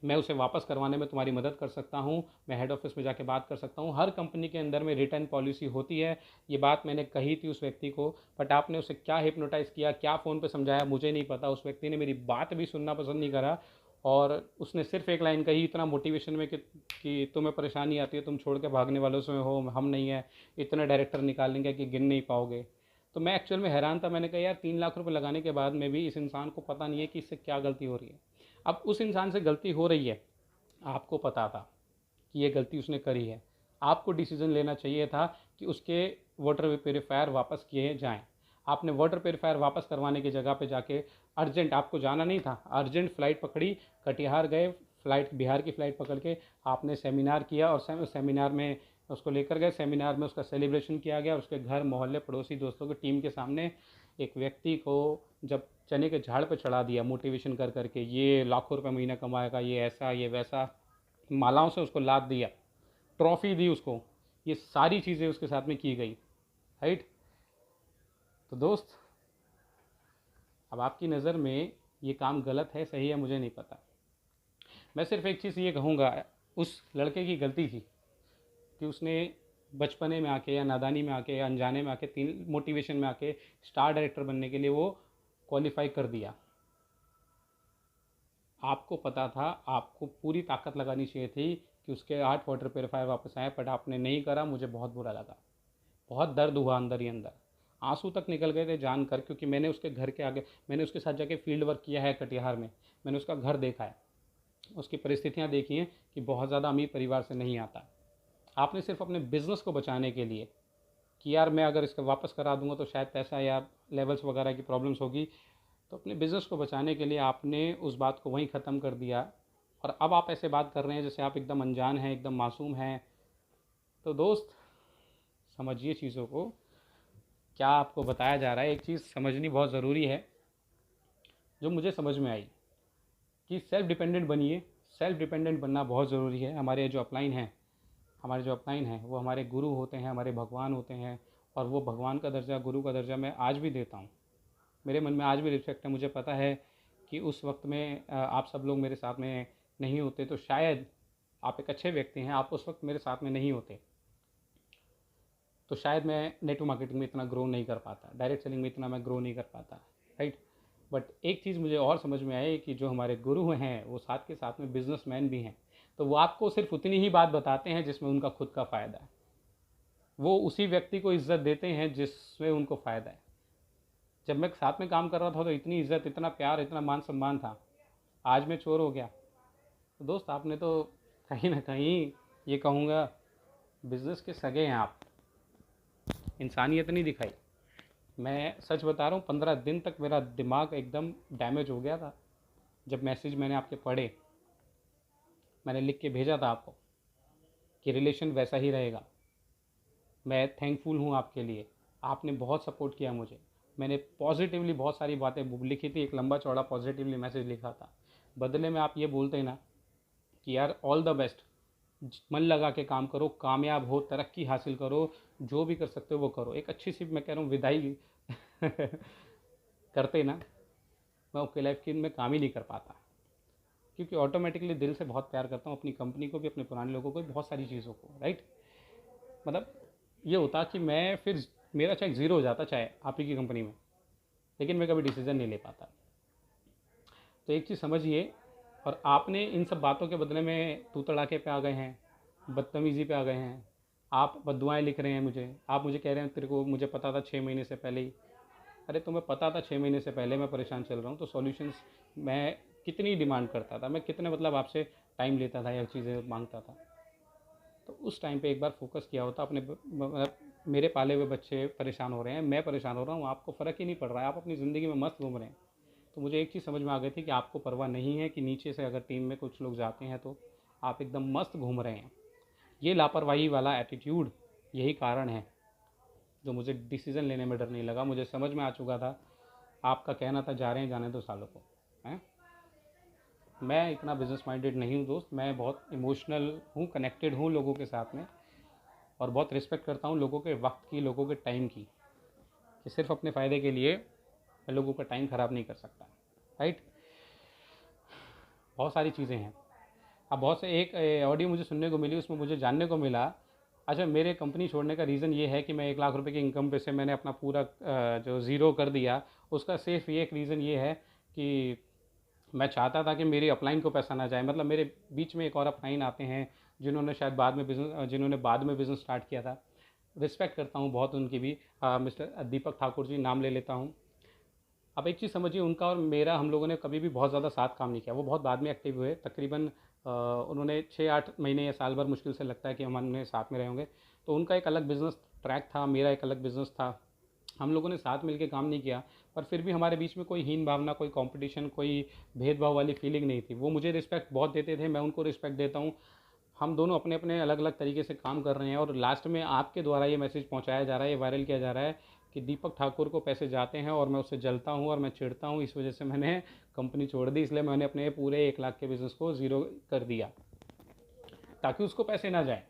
मैं उसे वापस करवाने में तुम्हारी मदद कर सकता हूँ, मैं हेड ऑफिस में जाके बात कर सकता हूँ। हर कंपनी के अंदर में रिटर्न पॉलिसी होती है, ये बात मैंने कही थी उस व्यक्ति को, बट आपने उसे क्या हिप्नोटाइज़ किया, क्या फ़ोन पे समझाया, मुझे नहीं पता। उस व्यक्ति ने मेरी बात भी सुनना पसंद नहीं करा और उसने सिर्फ एक लाइन कही इतना मोटिवेशन में कि तुम्हें परेशानी आती है, तुम छोड़ के भागने वालों से हो, हम नहीं है, इतने डायरेक्टर निकाल लेंगे कि गिन नहीं पाओगे। तो मैं एक्चुअल में हैरान था, मैंने कहा यार 3 लाख रुपए लगाने के बाद में भी इस इंसान को पता नहीं है कि इससे क्या गलती हो रही है। अब उस इंसान से गलती हो रही है, आपको पता था कि ये गलती उसने करी है, आपको डिसीजन लेना चाहिए था कि उसके वाटर प्योरीफायर वापस किए जाएं। आपने वाटर प्योरीफायर वापस करवाने की जगह पे जाके अर्जेंट, आपको जाना नहीं था, अर्जेंट फ़्लाइट पकड़ी, कटिहार गए, फ़्लाइट बिहार की फ़्लाइट पकड़ के आपने सेमिनार किया और सेमिनार में उसको लेकर गए, सेमिनार में उसका सेलिब्रेशन किया गया और उसके घर मोहल्ले पड़ोसी दोस्तों की टीम के सामने एक व्यक्ति को जब चने के झाड़ पर चढ़ा दिया मोटिवेशन कर करके, ये लाखों रुपए महीना कमाएगा, ये ऐसा ये वैसा, मालाओं से उसको लाद दिया, ट्रॉफी दी उसको, ये सारी चीज़ें उसके साथ में की गई, राइट? तो दोस्त, अब आपकी नज़र में ये काम गलत है सही है मुझे नहीं पता, मैं सिर्फ एक चीज़ ये कहूँगा, उस लड़के की गलती थी कि उसने बचपने में आके या नादानी में आके या अनजाने में आके तीन मोटिवेशन में आके स्टार डायरेक्टर बनने के लिए वो क्वालिफाई कर दिया। आपको पता था, आपको पूरी ताकत लगानी चाहिए थी कि उसके 8 वाटर प्योरीफायर वापस आए, बट आपने नहीं करा। मुझे बहुत बुरा लगा, बहुत दर्द हुआ अंदर ही अंदर, आंसू तक निकल गए थे जानकर, क्योंकि मैंने उसके घर के आगे, मैंने उसके साथ जाके फील्ड वर्क किया है कटिहार में, मैंने उसका घर देखा है, उसकी परिस्थितियाँ देखी हैं कि बहुत ज़्यादा अमीर परिवार से नहीं आता। आपने सिर्फ अपने बिज़नेस को बचाने के लिए कि यार मैं अगर इसका वापस करा दूंगा तो शायद पैसा या लेवल्स वगैरह की प्रॉब्लम्स होगी, तो अपने बिज़नेस को बचाने के लिए आपने उस बात को वहीं ख़त्म कर दिया और अब आप ऐसे बात कर रहे हैं जैसे आप एकदम अनजान हैं, एकदम मासूम हैं। तो दोस्त, समझिए चीज़ों को, क्या आपको बताया जा रहा है, एक चीज़ समझनी बहुत ज़रूरी है जो मुझे समझ में आई कि सेल्फ़ डिपेंडेंट बनिए। सेल्फ़ डिपेंडेंट बनना बहुत ज़रूरी है। हमारे जो अपलाइन हैं वो हमारे गुरु होते हैं, हमारे भगवान होते हैं, और वो भगवान का दर्जा, गुरु का दर्जा मैं आज भी देता हूँ। मेरे मन में आज भी रिस्पेक्ट है। मुझे पता है कि उस वक्त में आप सब लोग मेरे साथ में नहीं होते तो शायद, आप एक अच्छे व्यक्ति हैं, आप उस वक्त मेरे साथ में नहीं होते तो शायद मैं नेटवर्क मार्केटिंग में इतना ग्रो नहीं कर पाता, डायरेक्ट सेलिंग में इतना मैं ग्रो नहीं कर पाता, राइट? बट एक चीज़ मुझे और समझ में आई कि जो हमारे गुरु हैं वो साथ के साथ में बिजनेसमैन भी हैं। तो वो आपको सिर्फ उतनी ही बात बताते हैं जिसमें उनका खुद का फ़ायदा है, वो उसी व्यक्ति को इज्जत देते हैं जिसमें उनको फ़ायदा है। जब मैं साथ में काम कर रहा था तो इतनी इज्जत, इतना प्यार, इतना मान सम्मान था, आज मैं चोर हो गया। तो दोस्त, आपने तो कहीं ना कहीं, ये कहूँगा, बिज़नेस के सगे हैं आप, इंसानियत नहीं दिखाई। मैं सच बता रहा हूँ, 15 दिन तक मेरा दिमाग एकदम डैमेज हो गया था जब मैसेज मैंने आपके पढ़े। मैंने लिख के भेजा था आपको कि रिलेशन वैसा ही रहेगा। मैं थैंकफुल हूँ आपके लिए, आपने बहुत सपोर्ट किया मुझे। मैंने पॉजिटिवली बहुत सारी बातें लिखी थी, एक लंबा चौड़ा पॉजिटिवली मैसेज लिखा था। बदले में आप ये बोलते ना कि यार ऑल द बेस्ट, मन लगा के काम करो, कामयाब हो, तरक्की हासिल करो, जो भी कर सकते हो वो करो। एक अच्छी सी, मैं कह रहा हूँ, विदाई करते ना, मैं ओके लाइफ की में काम ही नहीं कर पाता, क्योंकि ऑटोमेटिकली दिल से बहुत प्यार करता हूँ अपनी कंपनी को भी, अपने पुराने लोगों को भी, बहुत सारी चीज़ों को, राइट। मतलब ये होता कि मैं फिर, मेरा चेक ज़ीरो हो जाता चाहे आप ही की कंपनी में, लेकिन मैं कभी डिसीज़न नहीं ले पाता। तो एक चीज़ समझिए, और आपने इन सब बातों के बदले में तू तड़ाके पे आ गए हैं, बदतमीज़ी पे आ गए हैं, आप बद्दुआएँ लिख रहे हैं मुझे, आप मुझे कह रहे हैं तेरे को मुझे पता था 6 महीने से पहले ही। अरे तुम्हें पता था 6 महीने से पहले मैं परेशान चल रहा हूँ, तो सॉल्यूशंस मैं कितनी डिमांड करता था, मैं कितने मतलब आपसे टाइम लेता था या चीज़ें मांगता था। तो उस टाइम पे एक बार फोकस किया होता अपने, मतलब मेरे पाले हुए बच्चे परेशान हो रहे हैं, मैं परेशान हो रहा हूँ, आपको फ़र्क ही नहीं पड़ रहा है, आप अपनी ज़िंदगी में मस्त घूम रहे हैं। तो मुझे एक चीज़ समझ में आ गई थी कि आपको परवाह नहीं है कि नीचे से अगर टीम में कुछ लोग जाते हैं तो आप एकदम मस्त घूम रहे हैं। ये लापरवाही वाला एटीट्यूड, यही कारण है जो मुझे डिसीज़न लेने में डर नहीं लगा। मुझे समझ में आ चुका था, आपका कहना था जा रहे हैं जाने दो सालों को, हैं। मैं इतना बिजनेस माइंडेड नहीं हूँ दोस्त, मैं बहुत इमोशनल हूँ, कनेक्टेड हूँ लोगों के साथ में, और बहुत रिस्पेक्ट करता हूँ लोगों के वक्त की, लोगों के टाइम की, कि सिर्फ अपने फ़ायदे के लिए मैं लोगों का टाइम ख़राब नहीं कर सकता, राइट। बहुत सारी चीज़ें हैं। अब बहुत से, एक ऑडियो मुझे सुनने को मिली, उसमें मुझे जानने को मिला, अच्छा मेरे कंपनी छोड़ने का रीज़न ये है कि मैं 1 लाख रुपए की इनकम पे से मैंने अपना पूरा जो ज़ीरो कर दिया। उसका सिर्फ ये एक रीज़न ये है कि मैं चाहता था कि मेरी अपलाइन को पैसा ना जाए। मतलब मेरे बीच में एक और अपलाइन आते हैं जिन्होंने शायद बाद में बिज़नेस, जिन्होंने बाद में बिज़नेस स्टार्ट किया था, रिस्पेक्ट करता हूँ बहुत उनकी भी, मिस्टर दीपक ठाकुर जी नाम ले लेता हूँ। अब एक चीज़ समझिए, उनका और मेरा, हम लोगों ने कभी भी बहुत ज़्यादा साथ काम नहीं किया। वो बहुत बाद में एक्टिव हुए, तकरीबन उन्होंने 6-8 महीने या साल भर मुश्किल से लगता है कि हमने साथ में रहे होंगे। तो उनका एक अलग बिज़नेस ट्रैक था, मेरा एक अलग बिज़नेस था, हम लोगों ने साथ मिलकर काम नहीं किया, पर फिर भी हमारे बीच में कोई हीन भावना, कोई कंपटीशन, कोई भेदभाव वाली फीलिंग नहीं थी। वो मुझे रिस्पेक्ट बहुत देते थे, मैं उनको रिस्पेक्ट देता हूँ। हम दोनों अपने अपने अलग अलग तरीके से काम कर रहे हैं, और लास्ट में आपके द्वारा ये मैसेज पहुंचाया जा रहा है, ये वायरल किया जा रहा है कि दीपक ठाकुर को पैसे जाते हैं और मैं उससे जलता हूं और मैं चिढ़ता हूं, इस वजह से मैंने कंपनी छोड़ दी। इसलिए मैंने अपने पूरे 1 लाख के बिज़नेस को ज़ीरो कर दिया ताकि उसको पैसे ना जाए।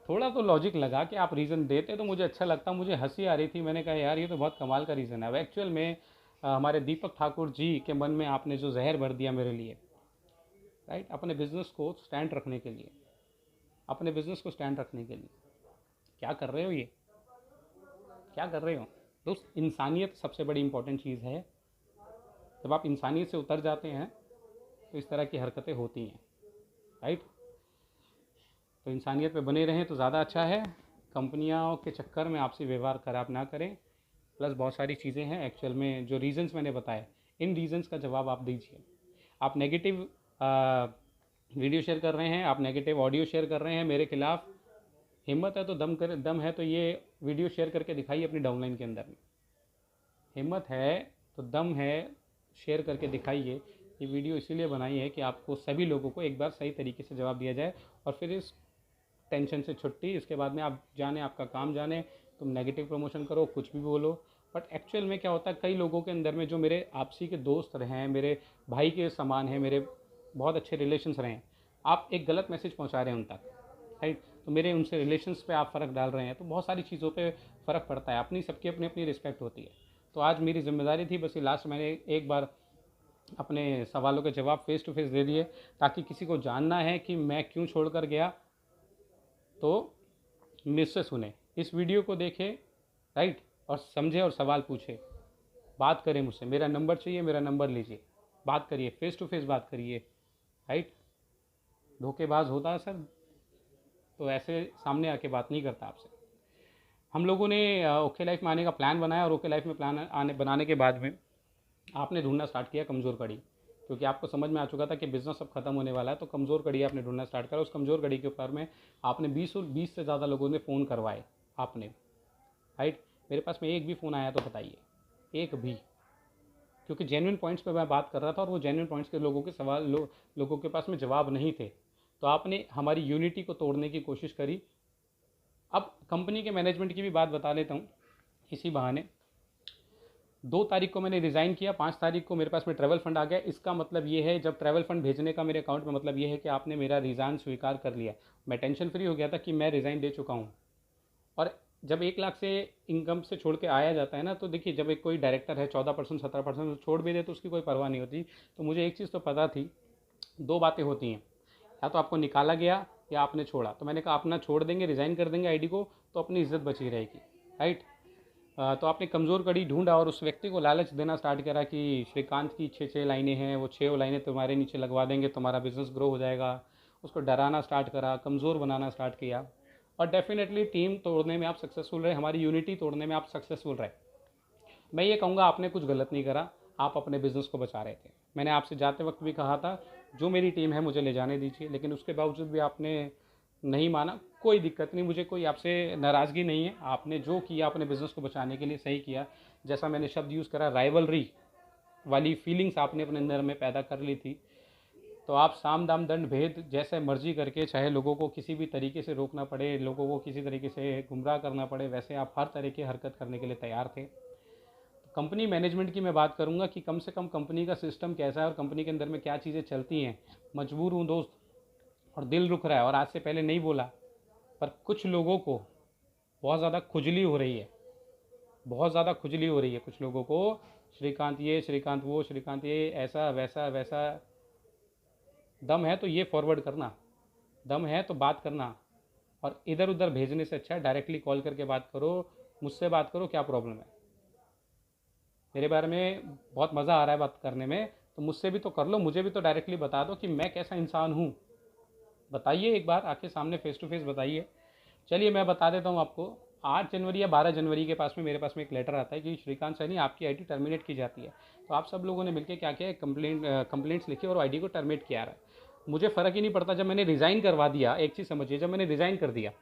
थोड़ा तो लॉजिक लगा कि आप रीज़न देते तो मुझे अच्छा लगता, मुझे हंसी आ रही थी। मैंने कहा यार ये तो बहुत कमाल का रीज़न है। अब एक्चुअल में हमारे दीपक ठाकुर जी के मन में आपने जो जहर भर दिया मेरे लिए, राइट, अपने बिज़नेस को स्टैंड रखने के लिए, अपने बिज़नेस को स्टैंड रखने के लिए क्या कर रहे हो, ये क्या कर रहे हो दोस्त। इंसानियत सबसे बड़ी इंपॉर्टेंट चीज़ है। जब आप इंसानियत से उतर जाते हैं तो इस तरह की हरकतें होती हैं, राइट। तो इंसानियत पे बने रहें तो ज़्यादा अच्छा है। कंपनियों के चक्कर में आपसी व्यवहार खराब ना करें। प्लस बहुत सारी चीज़ें हैं एक्चुअल में, जो रीज़न्स मैंने बताए, इन रीज़न्स का जवाब आप दीजिए। आप नेगेटिव वीडियो शेयर कर रहे हैं, आप नेगेटिव ऑडियो शेयर कर रहे हैं मेरे खिलाफ, हिम्मत है तो दम है तो ये वीडियो शेयर करके दिखाइए अपनी डाउनलाइन के अंदर में। हिम्मत है तो दम है, शेयर करके दिखाइए। ये वीडियो इसीलिए बनाई है कि आपको, सभी लोगों को एक बार सही तरीके से जवाब दिया जाए, और फिर इस टेंशन से छुट्टी। इसके बाद में आप जाने, आपका काम जाने, तुम नेगेटिव प्रमोशन करो, कुछ भी बोलो। बट एक्चुअल में क्या होता है, कई लोगों के अंदर में जो मेरे आपसी के दोस्त रहे हैं, मेरे भाई के समान हैं, मेरे बहुत अच्छे रिलेशंस रहे हैं, आप एक गलत मैसेज पहुंचा रहे हैं उन तक, राइट। तो मेरे उनसे रिलेशंस पे आप फ़र्क डाल रहे हैं, तो बहुत सारी चीज़ों पे फ़र्क पड़ता है। अपनी, सबकी अपनी अपनी रिस्पेक्ट होती है। तो आज मेरी जिम्मेदारी थी बस ये, लास्ट मैंने एक बार अपने सवालों के जवाब फेस टू फेस दे दिए, ताकि किसी को जानना है कि मैं क्यों छोड़ कर गया तो मुझसे सुने, इस वीडियो को देखें, राइट, और समझे और सवाल पूछे, बात करें मुझसे। मेरा नंबर चाहिए, मेरा नंबर लीजिए, बात करिए, फेस टू फेस बात करिए, राइट। धोखेबाज होता है सर, तो ऐसे सामने आके बात नहीं करता आपसे। हम लोगों ने ओके लाइफ में आने का प्लान बनाया, और ओके लाइफ में प्लान आने बनाने के बाद में आपने ढूंढना स्टार्ट किया कमज़ोर कड़ी, क्योंकि आपको समझ में आ चुका था कि बिज़नेस अब खत्म होने वाला है। तो कमज़ोर कड़ी आपने ढूंढना स्टार्ट करा। उस कमज़ोर कड़ी के ऊपर में आपने 20 से ज़्यादा लोगों ने फ़ोन करवाए आपने, राइट। मेरे पास में एक भी फ़ोन आया तो बताइए, एक भी, क्योंकि जेन्युइन पॉइंट्स पे मैं बात कर रहा था, और वो जेन्युइन पॉइंट्स के लोगों के सवाल लोगों के पास में जवाब नहीं थे। तो आपने हमारी यूनिटी को तोड़ने की कोशिश करी। अब कंपनी के मैनेजमेंट की भी बात बता लेता हूँ इसी बहाने। 2 तारीख को मैंने रिज़ाइन किया, 5 तारीख को मेरे पास में ट्रैवल फंड आ गया। इसका मतलब ये है, जब ट्रैवल फंड भेजने का मेरे अकाउंट में मतलब ये है कि आपने मेरा रिज़ाइन स्वीकार कर लिया। मैं टेंशन फ्री हो गया था कि मैं रिज़ाइन दे चुका हूँ। और जब 1 लाख से इनकम से छोड़ के आया जाता है ना, तो देखिए जब एक कोई डायरेक्टर है 14% 17% छोड़ भी दे तो उसकी कोई परवाह नहीं होती। तो मुझे एक चीज़ तो पता थी, 2 बातें होती हैं, या तो आपको निकाला गया या आपने छोड़ा। तो मैंने कहा अपना छोड़ देंगे, रिज़ाइन कर देंगे आईडी को, तो अपनी इज्जत बची रहेगी, राइट। तो आपने कमज़ोर कड़ी ढूंढा और उस व्यक्ति को लालच देना स्टार्ट करा कि श्रीकांत की 6 लाइनें हैं, वो 6 लाइनें तुम्हारे नीचे लगवा देंगे, तुम्हारा बिजनेस ग्रो हो जाएगा। उसको डराना स्टार्ट करा, कमज़ोर बनाना स्टार्ट किया। और डेफिनेटली टीम तोड़ने में आप सक्सेसफुल रहे, हमारी यूनिटी तोड़ने में आप सक्सेसफुल रहे। मैं ये कहूँगा आपने कुछ गलत नहीं करा, आप अपने बिज़नेस को बचा रहे थे। मैंने आपसे जाते वक्त भी कहा था जो मेरी टीम है मुझे ले जाने दीजिए, लेकिन उसके बावजूद भी आपने नहीं माना। कोई दिक्कत नहीं, मुझे कोई आपसे नाराज़गी नहीं है। आपने जो किया अपने बिज़नेस को बचाने के लिए सही किया। जैसा मैंने शब्द यूज़ करा, राइवलरी वाली फीलिंग्स आपने अपने अंदर में पैदा कर ली थी। तो आप साम दाम दंड भेद जैसे मर्जी करके, चाहे लोगों को किसी भी तरीके से रोकना पड़े, लोगों को किसी तरीके से गुमराह करना पड़े, वैसे आप हर तरह की हरकत करने के लिए तैयार थे। कंपनी मैनेजमेंट की मैं बात करूंगा कि कम से कम कंपनी का सिस्टम कैसा है और कंपनी के अंदर में क्या चीज़ें चलती हैं। मजबूर हूँ दोस्त, और दिल रुक रहा है, और आज से पहले नहीं बोला, पर कुछ लोगों को बहुत ज़्यादा खुजली हो रही है, बहुत ज़्यादा खुजली हो रही है कुछ लोगों को। श्रीकांत ये, श्रीकांत वो, श्रीकांत ये, ऐसा वैसा वैसा। दम है तो ये फॉरवर्ड करना, दम है तो बात करना, और इधर उधर भेजने से अच्छा है डायरेक्टली कॉल करके बात करो, मुझसे बात करो, क्या प्रॉब्लम है। मेरे बारे में बहुत मज़ा आ रहा है बात करने में, तो मुझसे भी तो कर लो, मुझे भी तो डायरेक्टली बता दो कि मैं कैसा इंसान हूँ। बताइए एक बार आके सामने फेस टू फेस बताइए। चलिए मैं बता देता हूँ आपको। 8 जनवरी या 12 जनवरी के पास में मेरे पास में एक लेटर आता है कि श्रीकांत सैनी आपकी आईडी टर्मिनेट की जाती है। तो आप सब लोगों ने मिलकर क्या किया, कंप्लेंट्स लिखी और आईडी को टर्मिनेट किया रहा है। मुझे फ़र्क ही नहीं पड़ता, जब मैंने रिज़ाइन करवा दिया, एक चीज़ समझिए, जब मैंने रिज़ाइन कर दिया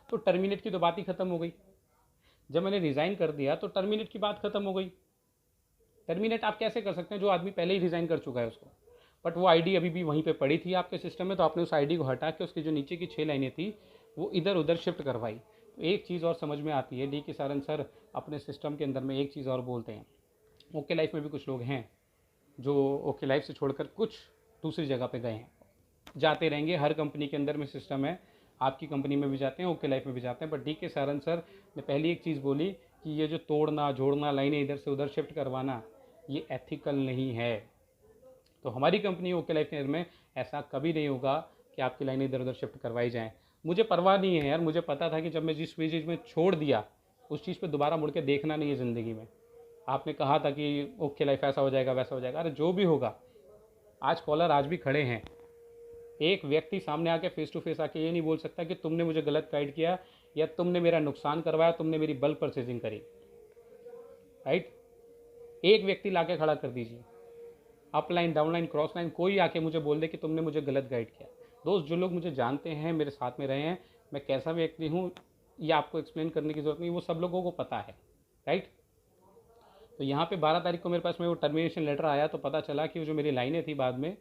तो टर्मिनेट की तो बात ही ख़त्म हो गई। जब मैंने रिज़ाइन कर दिया तो टर्मिनेट की बात ख़त्म हो गई। टर्मिनेट आप कैसे कर सकते हैं, जो आदमी पहले ही रिज़ाइन कर चुका है उसको। बट वो आईडी अभी भी वहीं पे पड़ी थी आपके सिस्टम में, तो आपने उस आईडी को हटा के उसकी जो नीचे की 6 लाइनें थी वो इधर उधर शिफ्ट करवाई। तो एक चीज़ और समझ में आती है, डी के सारन सर अपने सिस्टम के अंदर में एक चीज़ और बोलते हैं। ओके लाइफ में भी कुछ लोग हैं जो ओके लाइफ से छोड़कर कुछ दूसरी जगह पे गए हैं, जाते रहेंगे। हर कंपनी के अंदर में सिस्टम है, आपकी कंपनी में भी जाते हैं, ओके लाइफ में भी जाते हैं। बट डी के सारन सर ने पहली एक चीज़ बोली कि ये जो तोड़ना जोड़ना, लाइनें इधर से उधर शिफ्ट करवाना, ये एथिकल नहीं है। तो हमारी कंपनी ओके लाइफ के अंदर में ऐसा कभी नहीं होगा कि आपकी लाइनें इधर उधर शिफ्ट करवाई जाएँ। मुझे परवाह नहीं है यार, मुझे पता था कि जब मैं जिस चीज़ में छोड़ दिया उस चीज़ पे दोबारा मुड़ के देखना नहीं है ज़िंदगी में। आपने कहा था कि ओके लाइफ ऐसा हो जाएगा वैसा हो जाएगा, अरे जो भी होगा। आज कॉलर आज भी खड़े हैं, एक व्यक्ति सामने आके फेस टू फेस आके ये नहीं बोल सकता कि तुमने मुझे गलत गाइड किया या तुमने मेरा नुकसान करवाया, तुमने मेरी बल्क परचेजिंग करी, राइट। एक व्यक्ति लाके खड़ा कर दीजिए, अपलाइन डाउनलाइन क्रॉस लाइन, कोई आके मुझे बोल दे कि तुमने मुझे गलत गाइड किया। दोस्त, जो लोग मुझे जानते हैं, मेरे साथ में रहे हैं, मैं कैसा व्यक्ति हूँ ये आपको एक्सप्लेन करने की ज़रूरत नहीं, वो सब लोगों को पता है, राइट। तो यहाँ पे 12 तारीख को मेरे पास में वो टर्मिनेशन लेटर आया, तो पता चला कि वो जो मेरी लाइनें थी बाद में,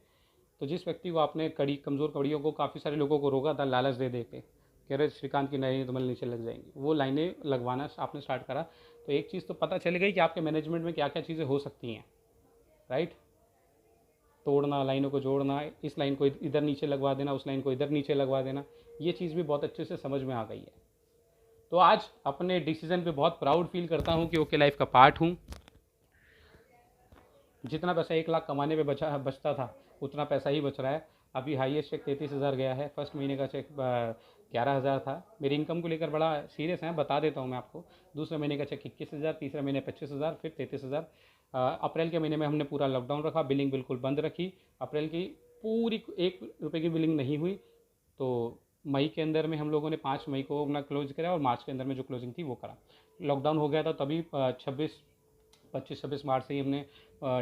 तो जिस व्यक्ति को आपने कड़ी कमज़ोर कड़ियों को, काफ़ी सारे लोगों को रोका था लालच दे दे के, कह रहे श्रीकांत की लाइनें तुम्हारे नीचे लग जाएंगी, वो लाइनें लगवाना आपने स्टार्ट करा। तो एक चीज़ तो पता चल गई कि आपके मैनेजमेंट में क्या क्या चीज़ें हो सकती हैं, राइट। तोड़ना, लाइनों को जोड़ना, इस लाइन को इधर नीचे लगवा देना, उस लाइन को इधर नीचे लगवा देना, ये चीज़ भी बहुत अच्छे से समझ में आ गई है। तो आज अपने डिसीजन पे बहुत प्राउड फील करता हूँ कि ओके लाइफ का पार्ट हूँ। जितना पैसा 1 लाख कमाने पे बचता था उतना पैसा ही बच रहा है। अभी हाईएस्ट चेक 33,000 गया है, फर्स्ट महीने का चेक 11,000 था। मेरी इनकम को लेकर बड़ा सीरियस है, बता देता हूँ मैं आपको। दूसरे महीने का चेक 21,000, तीसरे महीने 25,000, फिर 33,000। अप्रैल के महीने में हमने पूरा लॉकडाउन रखा, बिलिंग बिल्कुल बंद रखी। अप्रैल की पूरी 1 रुपये की बिलिंग नहीं हुई। तो मई के अंदर में हम लोगों ने 5 मई को अपना क्लोज करा और मार्च के अंदर में जो क्लोजिंग थी वो करा। लॉकडाउन हो गया था तभी 25-26 मार्च से ही हमने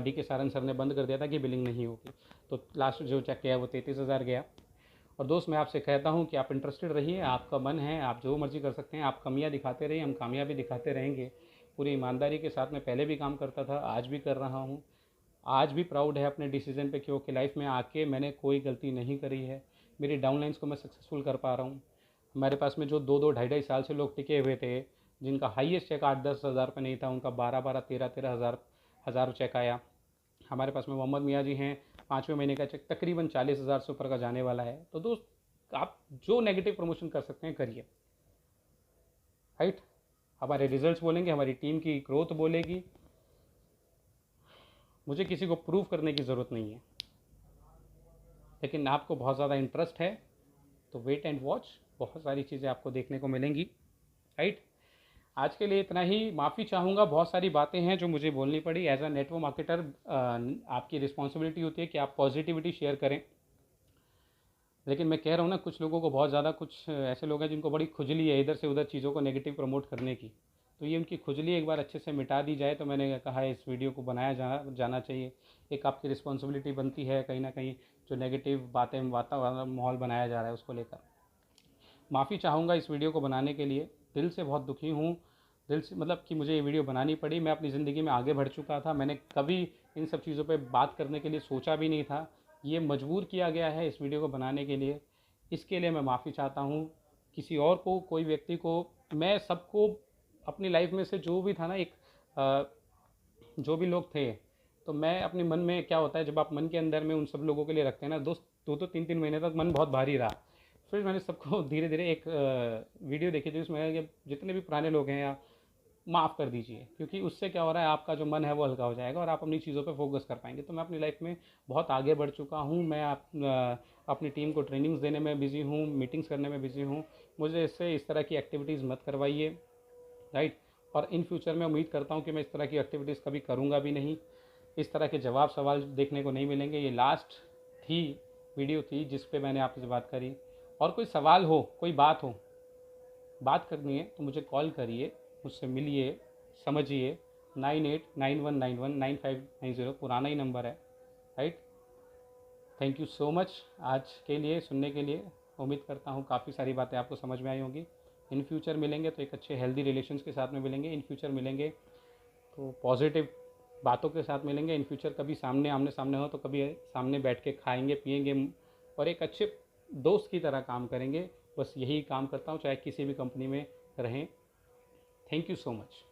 डी के सारन सर ने बंद कर दिया था कि बिलिंग नहीं होगी। तो लास्ट जो चेक गया वो 33,000 गया। और दोस्त, मैं आपसे कहता हूँ कि आप इंटरेस्टेड रहिए, आपका मन है, आप जो मर्जी कर सकते हैं। आप कमियाँ दिखाते रहिए, हम कामयाबी दिखाते रहेंगे। पूरी ईमानदारी के साथ मैं पहले भी काम करता था, आज भी कर रहा हूँ। आज भी प्राउड है अपने डिसीजन पे, क्योंकि लाइफ में आके मैंने कोई गलती नहीं करी है। मेरी डाउनलाइंस को मैं सक्सेसफुल कर पा रहा हूँ। हमारे पास में जो 2-2 ढाई-ढाई साल से लोग टिके हुए थे, जिनका हाईएस्ट चेक 8-10 हज़ार रुपये नहीं था, उनका 12-12, 13-13 हज़ार चेक आया। हमारे पास में मोहम्मद मियाँ जी हैं, 5वें महीने का चेक तकरीबन 40,000 से ऊपर का जाने वाला है। तो दोस्त, आप जो नेगेटिव प्रमोशन कर सकते हैं करिए, राइट। हमारे रिजल्ट्स बोलेंगे, हमारी टीम की ग्रोथ बोलेगी। मुझे किसी को प्रूव करने की ज़रूरत नहीं है, लेकिन आपको बहुत ज़्यादा इंटरेस्ट है तो वेट एंड वॉच, बहुत सारी चीज़ें आपको देखने को मिलेंगी, राइट। आज के लिए इतना ही। माफ़ी चाहूँगा, बहुत सारी बातें हैं जो मुझे बोलनी पड़ी। एज अ नेटवर्क मार्केटर आपकी रिस्पॉन्सिबिलिटी होती है कि आप पॉजिटिविटी शेयर करें, लेकिन मैं कह रहा हूँ ना, कुछ लोगों को बहुत ज़्यादा, कुछ ऐसे लोग हैं जिनको बड़ी खुजली है इधर से उधर चीज़ों को नेगेटिव प्रमोट करने की। तो ये उनकी खुजली एक बार अच्छे से मिटा दी जाए, तो मैंने कहा है इस वीडियो को बनाया जाना चाहिए। एक आपकी रिस्पॉन्सिबिलिटी बनती है कहीं ना कहीं, जो नेगेटिव बातें, वातावरण, माहौल बनाया जा रहा है उसको लेकर। माफ़ी चाहूँगा इस वीडियो को बनाने के लिए, दिल से बहुत दुखी हूँ, दिल से, मतलब कि मुझे ये वीडियो बनानी पड़ी। मैं अपनी ज़िंदगी में आगे बढ़ चुका था, मैंने कभी इन सब चीज़ों पे बात करने के लिए सोचा भी नहीं था। ये मजबूर किया गया है इस वीडियो को बनाने के लिए, इसके लिए मैं माफ़ी चाहता हूँ। किसी और को, कोई व्यक्ति को, मैं सबको अपनी लाइफ में से जो भी था ना, एक जो भी लोग थे, तो मैं अपने मन में, क्या होता है जब आप मन के अंदर में उन सब लोगों के लिए रखते हैं ना दोस्त, 2-3 महीने तक मन बहुत भारी रहा। फिर मैंने सबको धीरे धीरे एक वीडियो देखी थी, उसमें जितने भी पुराने लोग हैं या माफ़ कर दीजिए, क्योंकि उससे क्या हो रहा है, आपका जो मन है वो हल्का हो जाएगा और आप अपनी चीज़ों पे फोकस कर पाएंगे। तो मैं अपनी लाइफ में बहुत आगे बढ़ चुका हूँ। मैं अपनी टीम को ट्रेनिंग्स देने में बिज़ी हूँ, मीटिंग्स करने में बिज़ी हूँ। मुझे इससे इस तरह की एक्टिविटीज़ मत करवाइए, राइट। और इन फ्यूचर में उम्मीद करता हूँ कि मैं इस तरह की एक्टिविटीज़ कभी करूँगा भी नहीं। इस तरह के जवाब सवाल देखने को नहीं मिलेंगे। ये लास्ट थी वीडियो थी जिस पे मैंने आपसे बात करी। और कोई सवाल हो, कोई बात हो, बात करनी है तो मुझे कॉल करिए, मुझसे मिलिए, समझिए। 9891919590 पुराना ही नंबर है, right. Thank you so much आज के लिए सुनने के लिए। उम्मीद करता हूँ काफ़ी सारी बातें आपको समझ में आई होंगी। इन फ्यूचर मिलेंगे तो एक अच्छे हेल्दी रिलेशंस के साथ में मिलेंगे। इन फ्यूचर मिलेंगे तो पॉजिटिव बातों के साथ मिलेंगे। इन फ्यूचर कभी सामने आमने सामने हो तो कभी सामने बैठ के खाएंगे पिएंगे और एक अच्छे दोस्त की तरह काम करेंगे। बस यही काम करता हूँ, चाहे किसी भी कंपनी में रहें। Thank you so much.